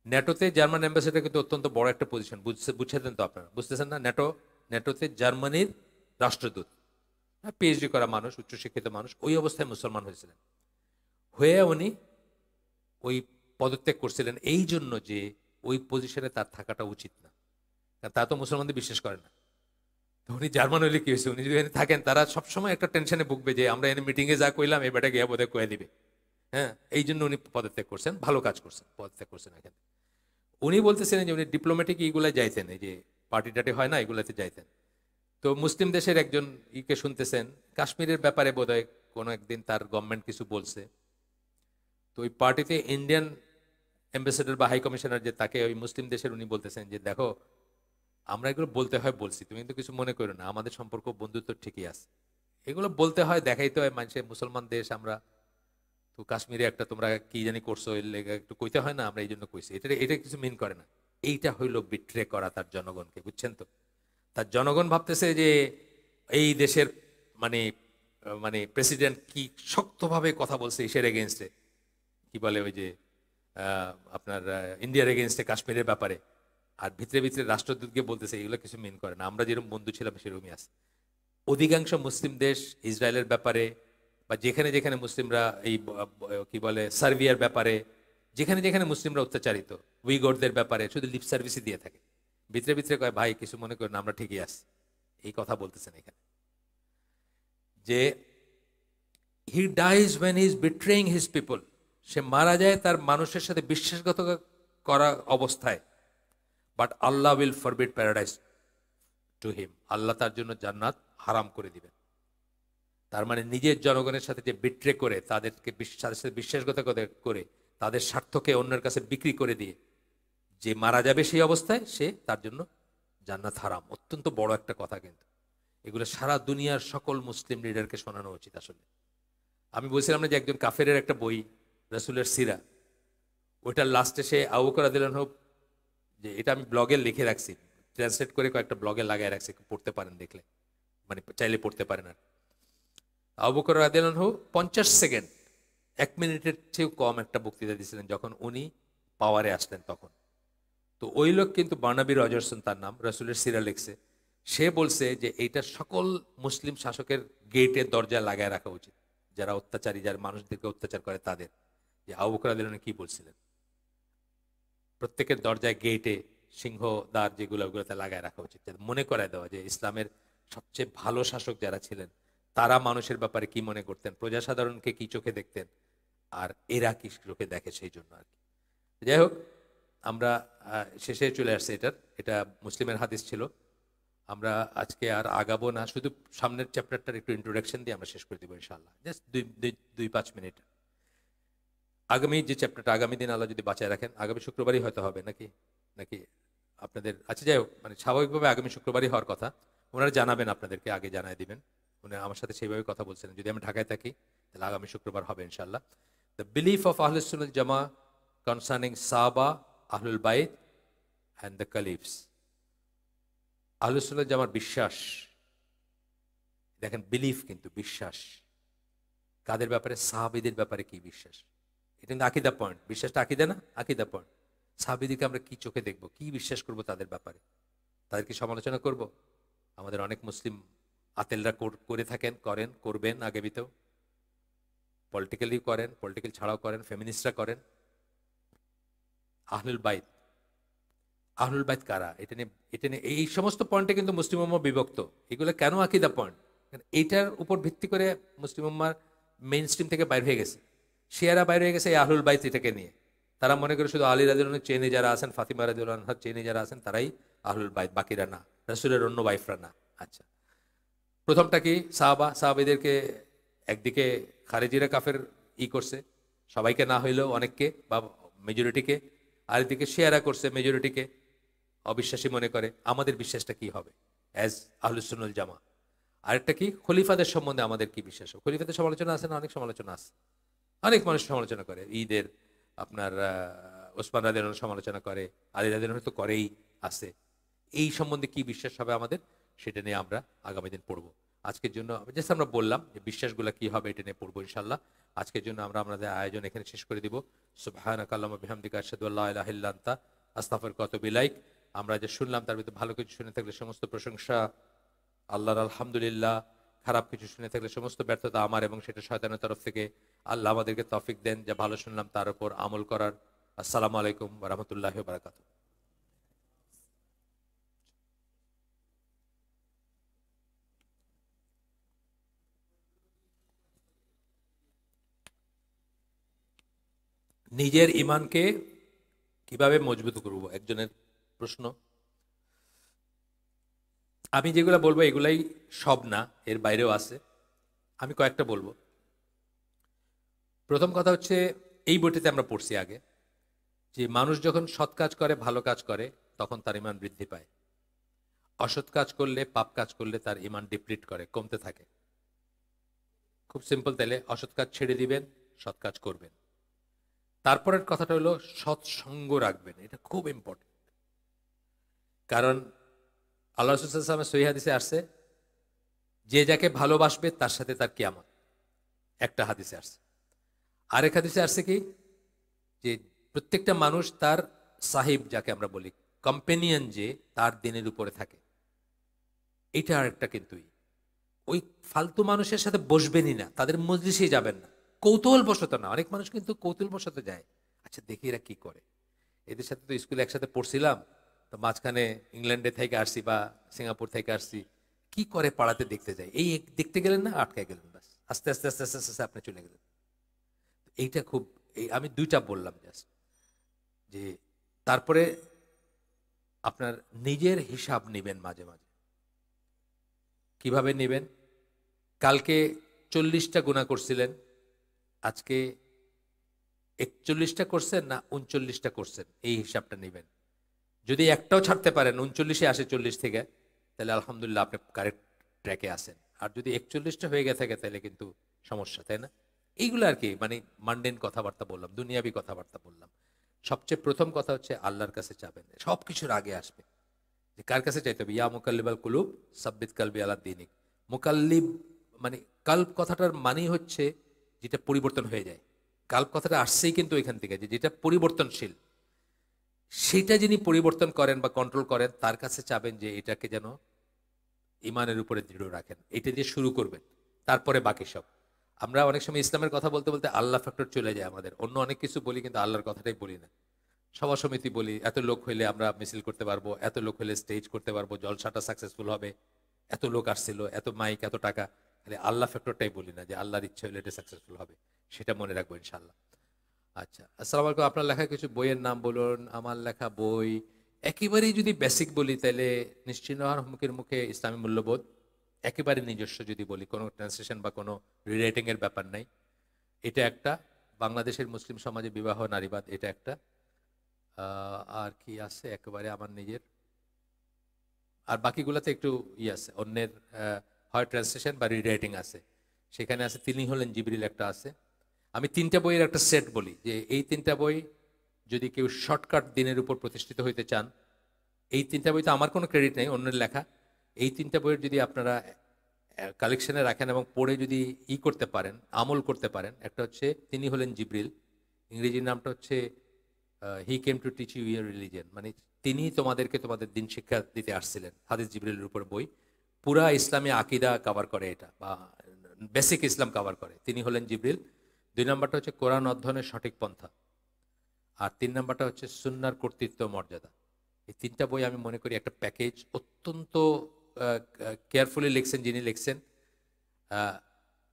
ন্যাটোতে জার্মান অ্যাম্বাসেডার কিন্তু অত্যন্ত বড় একটা পজিশন, বুঝছেন তো আপনারা? বুঝতেছেন না? ন্যাটোতে জার্মানির রাষ্ট্রদূত, পিএইচডি করা মানুষ, উচ্চশিক্ষিত মানুষ, ওই অবস্থায় মুসলমান হয়েছিলেন। হয়ে উনি ওই পদত্যাগ করছিলেন এই জন্য যে ওই পজিশনে তার থাকাটা উচিত না, কারণ তা তো মুসলমানদের বিশ্বাস করে না। তো উনি জার্মান হলে কি হয়েছে, উনি যদি এখানে থাকেন তারা সবসময় একটা টেনশনে ভুগবে যে আমরা এনে মিটিংয়ে যা কইলাম এই বেটা গিয়া বোধহয় কয়ে দিবে। হ্যাঁ, এই জন্য উনি পদত্যাগ করছেন, ভালো কাজ করছেন, পদত্যাগ করছেন। এখানে উনি বলতেছিলেন যে উনি ডিপ্লোম্যাটিক এইগুলাই যাইতেন, এই যে পার্টি টাটি হয় না, এগুলাতে যাইতেন। তো মুসলিম দেশের একজন ইকে শুনতেছেন, কাশ্মীরের ব্যাপারে বোধহয় কোনো একদিন তার গভর্নমেন্ট কিছু বলছে। তো ওই পার্টিতে ইন্ডিয়ান অ্যাম্বাসেডর বা হাই কমিশনার যে, তাকে ওই মুসলিম দেশের, উনি বলতেছেন যে দেখো, আমরা এগুলো বলতে হয় বলছি, তুমি কিন্তু কিছু মনে করো না, আমাদের সম্পর্ক বন্ধুত্ব ঠিকই আছে, এগুলো বলতে হয়, দেখাইতে হয় মানুষের, মুসলমান দেশ আমরা, তো কাশ্মীরে একটা তোমরা কি জানি করছো, এর লেগে একটু কইতে হয় না, আমরা এই জন্য কইছি, এটা এটা কিছু মিন করে না। এইটা হইলো বিট্রে করা তার জনগণকে, বুঝছেন তো? তার জনগণ ভাবতেছে যে এই দেশের মানে মানে প্রেসিডেন্ট কি শক্তভাবে কথা বলছে ইসের এগেনস্টে, কি বলে ওই যে আপনার ইন্ডিয়ার এগেনস্টে কাশ্মীরের ব্যাপারে, আর ভিতরে ভিতরে রাষ্ট্রদূতকে বলতেছে, এগুলো কিছু মিন করে না, আমরা যেরকম বন্ধু ছিলাম সেরকমই আছে। অধিকাংশ মুসলিম দেশ ইসরায়েলের ব্যাপারে বা যেখানে যেখানে মুসলিমরা এই কি বলে সার্বিয়ার ব্যাপারে, যেখানে যেখানে মুসলিমরা অত্যাচারিত, উইগরদের ব্যাপারে শুধু লিপ সার্ভিসই দিয়ে থাকে, ভিতরে ভিতরে কয় ভাই কিছু মনে করেন, আমরা ঠিকই আছি। এই কথা বলতেছেন এখানে যে he dies when he is betraying his people, সে মারা যায় তার মানুষের সাথে বিশ্বাসঘাত করা অবস্থায়। But Allah will forbid paradise to him, Allah তার জন্য জান্নাত হারাম করে দিবেন। তার মানে নিজের জনগণের সাথে যে বিট্রে করে, তাদেরকে বিশ্বাসঘাতকতা করে, তাদের স্বার্থকে অন্যের কাছে বিক্রি করে দিয়ে যে মারা যাবে সেই অবস্থায়, সে তার জন্য জান্নাত হারাম। অত্যন্ত বড় একটা কথা, কিন্তু এগুলো সারা দুনিয়ার সকল মুসলিম লিডারকে শোনানো উচিত। আসলে আমি বলছিলাম না যে একজন কাফেরের একটা বই, রাসূলের সিরা, ওইটার লাস্টে সে আবু বকর রাদিয়াল্লাহু আনহু, যে এটা আমি ব্লগে লিখে রাখছি, ট্রান্সলেট করে কয়েকটা ব্লগে লাগাই রাখছি, পড়তে পারেন দেখলে, মানে চাইলে পড়তে পারেন। আর আবু বকর রাদিয়াল্লাহু আনহু 50 সেকেন্ড, 1 মিনিটের চেয়েও কম একটা বক্তৃতা দিয়েছিলেন যখন উনি পাওয়ারে আসলেন তখন। তো ওই লোক কিন্তু বার্নাবি রজারসন তার নাম, রাসূলের সিরা লিখছে। সে বলছে যে এইটা সকল মুসলিম শাসকের গেটের দরজায় লাগায় রাখা উচিত, যারা অত্যাচারী, যারা মানুষদেরকে অত্যাচার করে তাদের, যে আবু বকর রাদিয়াল্লাহু আনহু কি বলছিলেন। প্রত্যেকের দরজায়, গেটে, সিংহ দ্বার যেগুলো, ওগুলোতে লাগায় রাখা উচিত, যাতে মনে করায় দেওয়া যে ইসলামের সবচেয়ে ভালো শাসক যারা ছিলেন তারা মানুষের ব্যাপারে কি মনে করতেন, প্রজাসাধারণকে কি চোখে দেখতেন, আর এরা কি চোখে দেখে, সেই জন্য আর কি। যাই হোক, আমরা শেষে চলে আসছি এটার, এটা মুসলিমের হাদিস ছিল। আমরা আজকে আর আগাবো না, শুধু সামনের চ্যাপ্টারটার একটু ইন্ট্রোডাকশন দিয়ে আমরা শেষ করে দেবো ইনশাআল্লাহ, জাস্ট 2-5 মিনিট। আগামী যে চ্যাপ্টারটা, আগামী দিন আল্লাহ যদি বাঁচায় রাখেন, আগামী শুক্রবারই হয়তো হবে, নাকি নাকি আপনাদের, আচ্ছা যাই হোক, মানে স্বাভাবিকভাবে আগামী শুক্রবারই হওয়ার কথা। ওনারা জানাবেন, আপনাদেরকে আগে জানায় দিবেন। উনি আমার সাথে সেইভাবে কথা বলছিলেন, যদি আমি ঢাকায় থাকি তাহলে আগামী শুক্রবার হবে ইনশাআল্লাহ। The belief of আহলুস Sunnah wall জামাআহ concerning সাহাবা, আহলুল বাইত অ্যান্ড দ্য কালিফস। আহলুস সুন্নাহ ওয়াল জামার বিশ্বাস, দেখেন বিলিফ কিন্তু বিশ্বাস, কাদের ব্যাপারে? সাহাবীদের ব্যাপারে কি বিশ্বাস, এটা কিন্তু আকিদা পয়েন্ট। বিশ্বাসটা আকিদা না, আকিদা পয়েন্ট। সাহাবীদেরকে আমরা কি চোখে দেখবো, কি বিশ্বাস করব তাদের ব্যাপারে, তাদের কি সমালোচনা করব? আমাদের অনেক মুসলিম আতেলরা করে থাকেন, করেন, করবেন আগামীতেও, পলিটিক্যালি করেন, পলিটিক্যাল ছাড়াও করেন, ফেমিনিস্টরা করেন। আহলুল বাইত, আহলুল বাইত কারা, এটা নিয়ে এই সমস্ত পয়েন্টে কিন্তু মুসলিম উম্মাহ বিভক্ত। এগুলো কেন আকিদা পয়েন্ট? এইটার উপর ভিত্তি করে মুসলিম উম্মাহর মেইন স্ট্রিম থেকে বাইর হয়ে গেছে, শিয়ারা বাইরে হয়ে গেছে এই আহলুল বাইত এটাকে নিয়ে। তারা মনে করে শুধু আলী রাদিয়াল্লাহু আনহুর চেনে যারা আছেন, ফাতিমা রাদিয়াল্লাহু আনহার চেনে যারা আছেন, তারাই আহলুল বাইত, বাকিরা না, রাসূলের অন্য ওয়াইফরা না। আচ্ছা, প্রথমটা কি? সাহাবীদেরকে একদিকে খারেজিরা কাফের করছে, সবাইকে না হইলেও অনেককে বা মেজরিটিকে, আর এদিকে শিয়ারা করছে মেজরিটিকে অবিশ্বাসী মনে করে। আমাদের বিশ্বাসটা কি হবে? অ্যাজ আহলুস সুন্নাহ ওয়াল জামা। আরেকটা কি, খলিফাদের সম্বন্ধে আমাদের কি বিশ্বাস? খলিফাদের সমালোচনা আছে না? অনেক সমালোচনা আছে, অনেক মানুষ সমালোচনা করে। ঈদের আপনার ওসমান রাদিয়াল্লাহু আনহু সমালোচনা করে, আলী রাদিয়াল্লাহু আনহু তো করেই আছে। এই সম্বন্ধে কি বিশ্বাস হবে আমাদের, সেটা নিয়ে আমরা আগামী দিন পড়বো। আজকের জন্য জাস্ট আমরা বললাম যে বিশ্বাসগুলো কি হবে, এটা নিয়ে পড়বো ইনশাল্লাহ। আজকের জন্য আমরা আমাদের আয়োজন এখানে শেষ করে দিব। সুবহানাকা আল্লাহুম্মা বিহামদিকা আশহাদু আল্লা ইলাহা ইল্লা আনতা আস্তাগফিরুকা ওয়া আতুবু ইলাইক। আমরা যে শুনলাম তার ভিতরে ভালো কিছু শুনে থাকলে সমস্ত প্রশংসা আল্লাহর, আলহামদুলিল্লাহ। খারাপ কিছু শুনে থাকলে সমস্ত ব্যর্থতা আমার এবং সেটা শয়তানের তরফ থেকে। আল্লাহ আমাদেরকে তৌফিক দেন যা ভালো শুনলাম তার উপর আমল করার। আসসালামু আলাইকুম ওয়া রাহমাতুল্লাহি ওয়া বারাকাতুহু। নিজের ঈমানকে কিভাবে মজবুত করব, একজনের প্রশ্ন। আমি যেগুলো বলবো এগুলাই সব না, এর বাইরেও আছে। আমি কয়েকটা বলবো। প্রথম কথা হচ্ছে, এই বইটিতে আমরা পড়ছি আগে যে মানুষ যখন সৎ কাজ করে, ভালো কাজ করে, তখন তার ঈমান বৃদ্ধি পায়। অসৎ কাজ করলে, পাপ কাজ করলে তার ঈমান ডিপ্লিট করে, কমতে থাকে। খুব সিম্পল। তাহলে অসৎ কাজ ছেড়ে দিবেন, সৎ কাজ করবেন। তারপরের কথাটা হলো সৎসঙ্গ রাখবেন। এটা খুব ইম্পর্টেন্ট। কারণ আল্লাহ রাসূল সাল্লাল্লাহু আলাইহি ওয়াসাল্লামের সহিহ হাদিসে আসছে, যে যাকে ভালোবাসবে তার সাথে তার কিয়ামত। একটা হাদিসে আসছে। আরেক হাদিসে আসছে কি, যে প্রত্যেকটা মানুষ তার সাহিব, যাকে আমরা বলি কম্পেনিয়ন, যে তার দিনের উপরে থাকে। এটা আরেকটা কিন্তু, ওই ফালতু মানুষের সাথে বসবেনই না, তাদের মজলিসেই যাবেন না। কৌতূহল বশত না, অনেক মানুষ কিন্তু কৌতূহল বশত যায়, আচ্ছা দেখি এরা কি করে। এদের সাথে তো স্কুলে একসাথে পড়ছিলাম, তো মাঝখানে ইংল্যান্ডে থেকে আসছি বা সিঙ্গাপুর থেকে আসছি, কি করে পাড়াতে দেখতে যাই। এই দেখতে গেলেন না, আটকায় গেলেন, ব্যাস আস্তে আস্তে আস্তে আস্তে আস্তে আপনি চলে গেলেন। এইটা খুব, আমি দুইটা বললাম জাস্ট। যে তারপরে আপনার নিজের হিসাব নেবেন মাঝে মাঝে। কিভাবে নেবেন? কালকে 40টা গুনাহ করছিলেন, আজকে 41টা করছেন না 39টা করছেন, এই হিসাবটা নেবেন। যদি একটাও ছাড়তে পারেন, 39-এ আসে 40 থেকে, তাহলে আলহামদুলিল্লাহ আপনি কারেক্ট ট্র্যাকে আছেন। আর যদি 41টা হয়ে গেছে থাকে, তাহলে কিন্তু সমস্যা, তাই না? এইগুলো আর কি, মানে মান্ডেন কথাবার্তা বললাম, দুনিয়াবি কথাবার্তা বললাম। সবচেয়ে প্রথম কথা হচ্ছে আল্লাহর কাছে চাবেন, সব কিছুর আগে আসবে। যে কার কাছে চাইতে হবে? ইয়া মুকাল্লিবাল কুলুব সাব্বিত কালবি আলা দীনিক। মুকাল্লিব মানে কাল্ব কথাটার মানেই হচ্ছে যেটা পরিবর্তন হয়ে যায়। কাল্ব কথাটা আসছেই কিন্তু এখান থেকে, যে যেটা পরিবর্তনশীল, সেটা যিনি পরিবর্তন করেন বা কন্ট্রোল করেন, তার কাছে চাবেন যে এটাকে যেন ইমানের উপরে দৃঢ় রাখেন। এটা দিয়ে শুরু করবেন, তারপরে বাকি সব। আমরা অনেক সময় ইসলামের কথা বলতে বলতে আল্লাহ ফ্যাক্টর চলে যায় আমাদের, অন্য অনেক কিছু বলি কিন্তু আল্লাহর কথাটাই বলি না। সভা সমিতি বলি, এত লোক হইলে আমরা মিছিল করতে পারবো, এত লোক হলে স্টেজ করতে পারবো, জলসাটা সাকসেসফুল হবে, এত লোক আসছিল, এত মাইক, এত টাকা। খালি আল্লাহ ফ্যাক্টরটাই বলি না, যে আল্লাহর ইচ্ছা হলে এটা সাকসেসফুল হবে। সেটা মনে রাখবো ইনশাল্লাহ। আচ্ছা, আসসালামু আলাইকুম। আপনার লেখা কিছু বইয়ের নাম বলুন। আমার লেখা বই একেবারেই যদি বেসিক বলি, তাহলে নিশ্চিন্ন হওয়ার হুমকির মুখে, ইসলামী মূল্যবোধ। একেবারে নিজস্ব যদি বলি, কোনো ট্রান্সলেশন বা কোনো রিরাইটিং এর ব্যাপার নাই, এটা একটা। বাংলাদেশের মুসলিম সমাজে বিবাহ নারীবাদ, এটা একটা। আর কি আছে একেবারে আমার নিজের, আর বাকিগুলোতে একটু আছে অন্যের, হয় ট্রান্সলেশন বা রিরাইটিং আছে। সেখানে আছে তিনি হলেন জিবরিল, একটা আছে। আমি 3টা বইয়ের একটা সেট বলি, যে এই 3টা বই যদি কেউ শর্টকাট দিনের উপর প্রতিষ্ঠিত হইতে চান, এই 3টা বই তো আমার কোনো ক্রেডিট নেই, অন্যের লেখা। এই 3টা বইয়ের যদি আপনারা কালেকশনে রাখেন এবং পড়ে যদি করতে পারেন, আমল করতে পারেন, একটা হচ্ছে তিনি হলেন জিবরিল, ইংরেজি নামটা হচ্ছে he came to teach you your religion, মানে তিনি তোমাদেরকে তোমাদের দিন শিক্ষা দিতে আসছিলেন। হাদিস জিবরিলের উপর বই, পুরা ইসলামী আকিদা কভার করে এটা, বা বেসিক ইসলাম কভার করে। তিনি হলেন জিবরিল। 2 নম্বরটা হচ্ছে কোরআন অধ্যয়নের সঠিক পন্থা। আর 3 নম্বরটা হচ্ছে সুন্নাহর কর্তৃত্ব মর্যাদা। এই 3টা বই আমি মনে করি একটা প্যাকেজ, অত্যন্ত কেয়ারফুলি লিখছেন যিনি লিখছেন।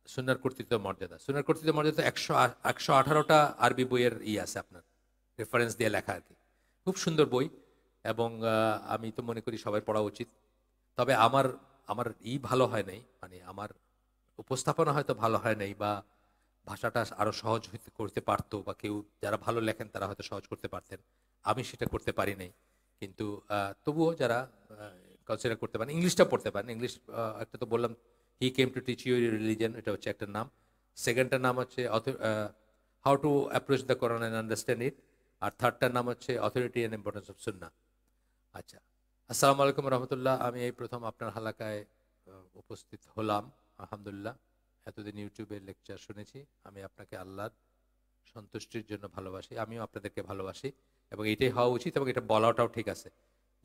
সুন্নাহর কর্তৃত্ব মর্যাদা, সুন্নাহর কর্তৃত্ব মর্যাদা 118টা আরবি বইয়ের আছে আপনার, রেফারেন্স দিয়ে লেখা আর কি। খুব সুন্দর বই, এবং আমি তো মনে করি সবাই পড়া উচিত। তবে আমার আমার ভালো হয় নাই, মানে আমার উপস্থাপনা হয়তো ভালো হয় নাই, বা ভাষাটা আরো সহজ করতে পারতো, বা কেউ যারা ভালো লেখেন তারা হয়তো সহজ করতে পারতেন, আমি সেটা করতে পারি নাই। কিন্তু তবুও যারা কনসিডার করতে পারেন, ইংলিশটা পড়তে পারেন। ইংলিশ একটা তো বললাম, he came to teach you religion, এটা হচ্ছে একটা নাম। সেকেন্ডটার নাম হচ্ছে how to approach the Quran and understand it. আর থার্ডটার নাম হচ্ছে অথরিটি অ্যান্ড ইম্পর্টেন্স অফ সুন্নাহ। আচ্ছা, আসসালামু আলাইকুম রহমতুল্লাহ। আমি এই প্রথম আপনার হালাকায় উপস্থিত হলাম। আলহামদুলিল্লাহ, এতদিন ইউটিউবে লেকচার শুনেছি। আমি আপনাকে আল্লাহর সন্তুষ্টির জন্য ভালোবাসি, আমিও আপনাদেরকে ভালোবাসি, এবং এটাই হওয়া উচিত, এবং এটা বলাটাও ঠিক আছে।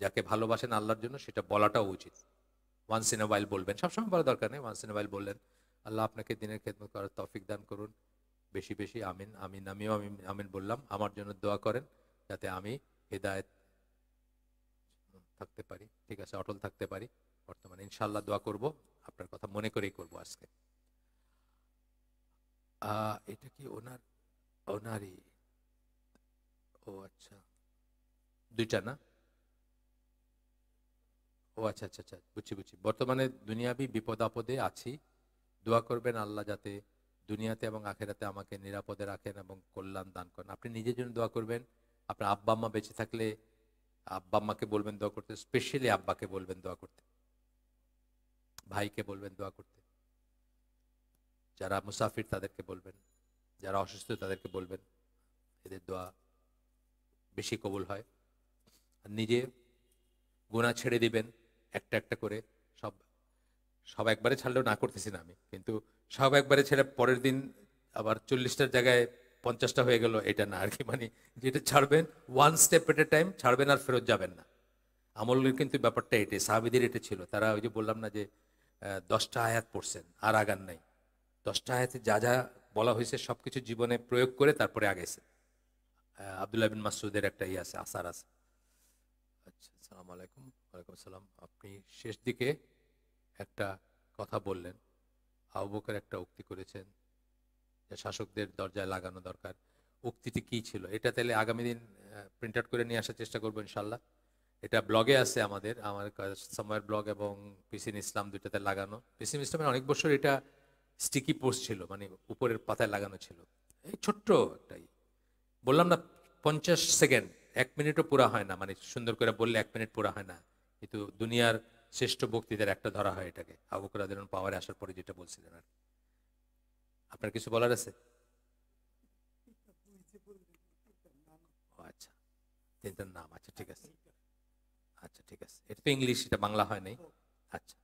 যাকে ভালোবাসেন আল্লাহর জন্য সেটা বলাটাও উচিত। ওয়ান্স ইন এ ওয়াইল বলবেন, সবসময় বলার দরকার নেই, ওয়ান্স ইন এ ওয়াইল বললেন। আল্লাহ আপনাকে দিনের খেদমত করার তৌফিক দান করুন, বেশি বেশি। আমিন আমিন। আমিও আমিন আমিন বললাম। আমার জন্য দোয়া করেন যাতে আমি হেদায়েত থাকতে পারি, ঠিক আছে, অটল থাকতে পারি বর্তমানে। ইনশাআল্লাহ দোয়া করব, আপনার কথা মনে করেই করব আজকে। এটা কি ওনারই? ও আচ্ছা, দুইটা না? ও আচ্ছা আচ্ছা আচ্ছা, বুঝছি। বর্তমানে দুনিয়াবি বিপদ আপদে আছি, দোয়া করবেন আল্লাহ যাতে দুনিয়াতে এবং আখেরাতে আমাকে নিরাপদে রাখেন এবং কল্যাণ দান করেন। আপনি নিজের জন্য দোয়া করবেন। আপনার আব্বা আম্মা বেঁচে থাকলে আব্বা আম্মাকে বলবেন দোয়া করতে, স্পেশালি আব্বাকে বলবেন দোয়া করতে, ভাইকে বলবেন দোয়া করতে, যারা মুসাফির তাদেরকে বলবেন, যারা অসুস্থ তাদেরকে বলবেন, এদের দোয়া বেশি কবুল হয়। আর নিজে গুনাহ ছেড়ে দিবেন একটা একটা করে। সব সব একবারে ছাড়লেও না করতেছি না আমি, কিন্তু সব একবারে ছেড়ে পরের দিন আবার 40টার জায়গায় 50টা হয়ে গেল, এটা না আর কি। মানে যেটা ছাড়বেন, ওয়ান স্টেপ এট এ টাইম ছাড়বেন, আর ফেরত যাবেন না। আমলের কিন্তু ব্যাপারটা এটাই, সাহাবীদের এটা ছিল। তারা ওই যে বললাম না যে 10টা আয়াত পড়ছেন আর আগান নাই, 10টা আয়াতে যা যা বলা হয়েছে সবকিছু জীবনে প্রয়োগ করে তারপরে আগাইছে। আব্দুল্লাহ বিন মাসউদের একটা আছে, আসার আছে। আচ্ছা, আসসালামু আলাইকুম। ওয়ালাইকুম আসসালাম। আপনি শেষ দিকে একটা কথা বললেন, আবু বকর একটা উক্তি করেছেন যে শাসকদের দরজায় লাগানো দরকার। উক্তিটি কি ছিল? এটা তাহলে আগামী দিন প্রিন্ট আউট করে নিয়ে আসার চেষ্টা করবো ইনশাল্লাহ। এটা ব্লগে আছে, আমার সময়ের ব্লগ এবং পিসিন ইসলাম দুইটাতে লাগানো। পিসিন ইসলামের অনেক বছর এটা স্টিকি পোস্ট ছিল, মানে উপরের পাতায় লাগানো ছিল। এই ছোট্ট একটাই বললাম না, 50 সেকেন্ড, 1 মিনিটও পুরা হয় না। মানে সুন্দর করে বললে 1 মিনিট পুরা হয় না, কিন্তু দুনিয়ার শ্রেষ্ঠ বক্তৃতার একটা ধরা হয় এটাকে। আবু বকর রাদিয়াল্লাহু আনহু পাওয়ারে আসার পরে যেটা বলছিলেন আর কি। আপনার কিছু বলার আছে? ও আচ্ছা, তিনটার নাম, আচ্ছা ঠিক আছে। আচ্ছা ঠিক আছে, এটা তো ইংলিশ, এটা বাংলা হয় নাই। আচ্ছা,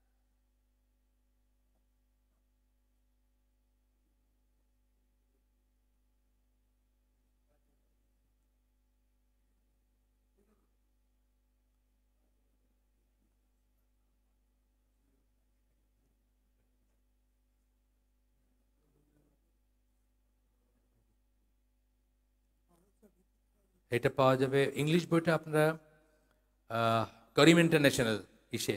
এটা পাওয়া যাবে ইংলিশ বইটা আপনারা করিম ইন্টারন্যাশনাল ইসে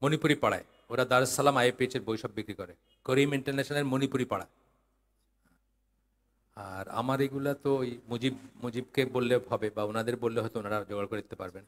মণিপুরি পাড়ায়, ওরা দারুস সালাম আইএপিএইচ এর বই সব বিক্রি করে। করিম ইন্টারন্যাশনাল মণিপুরি পাড়া। আর আমার এগুলা তো ওই মুজিবকে বললে হবে, বা ওনাদের বললে হয়তো ওনারা জোগাড় করে দিতে পারবেন।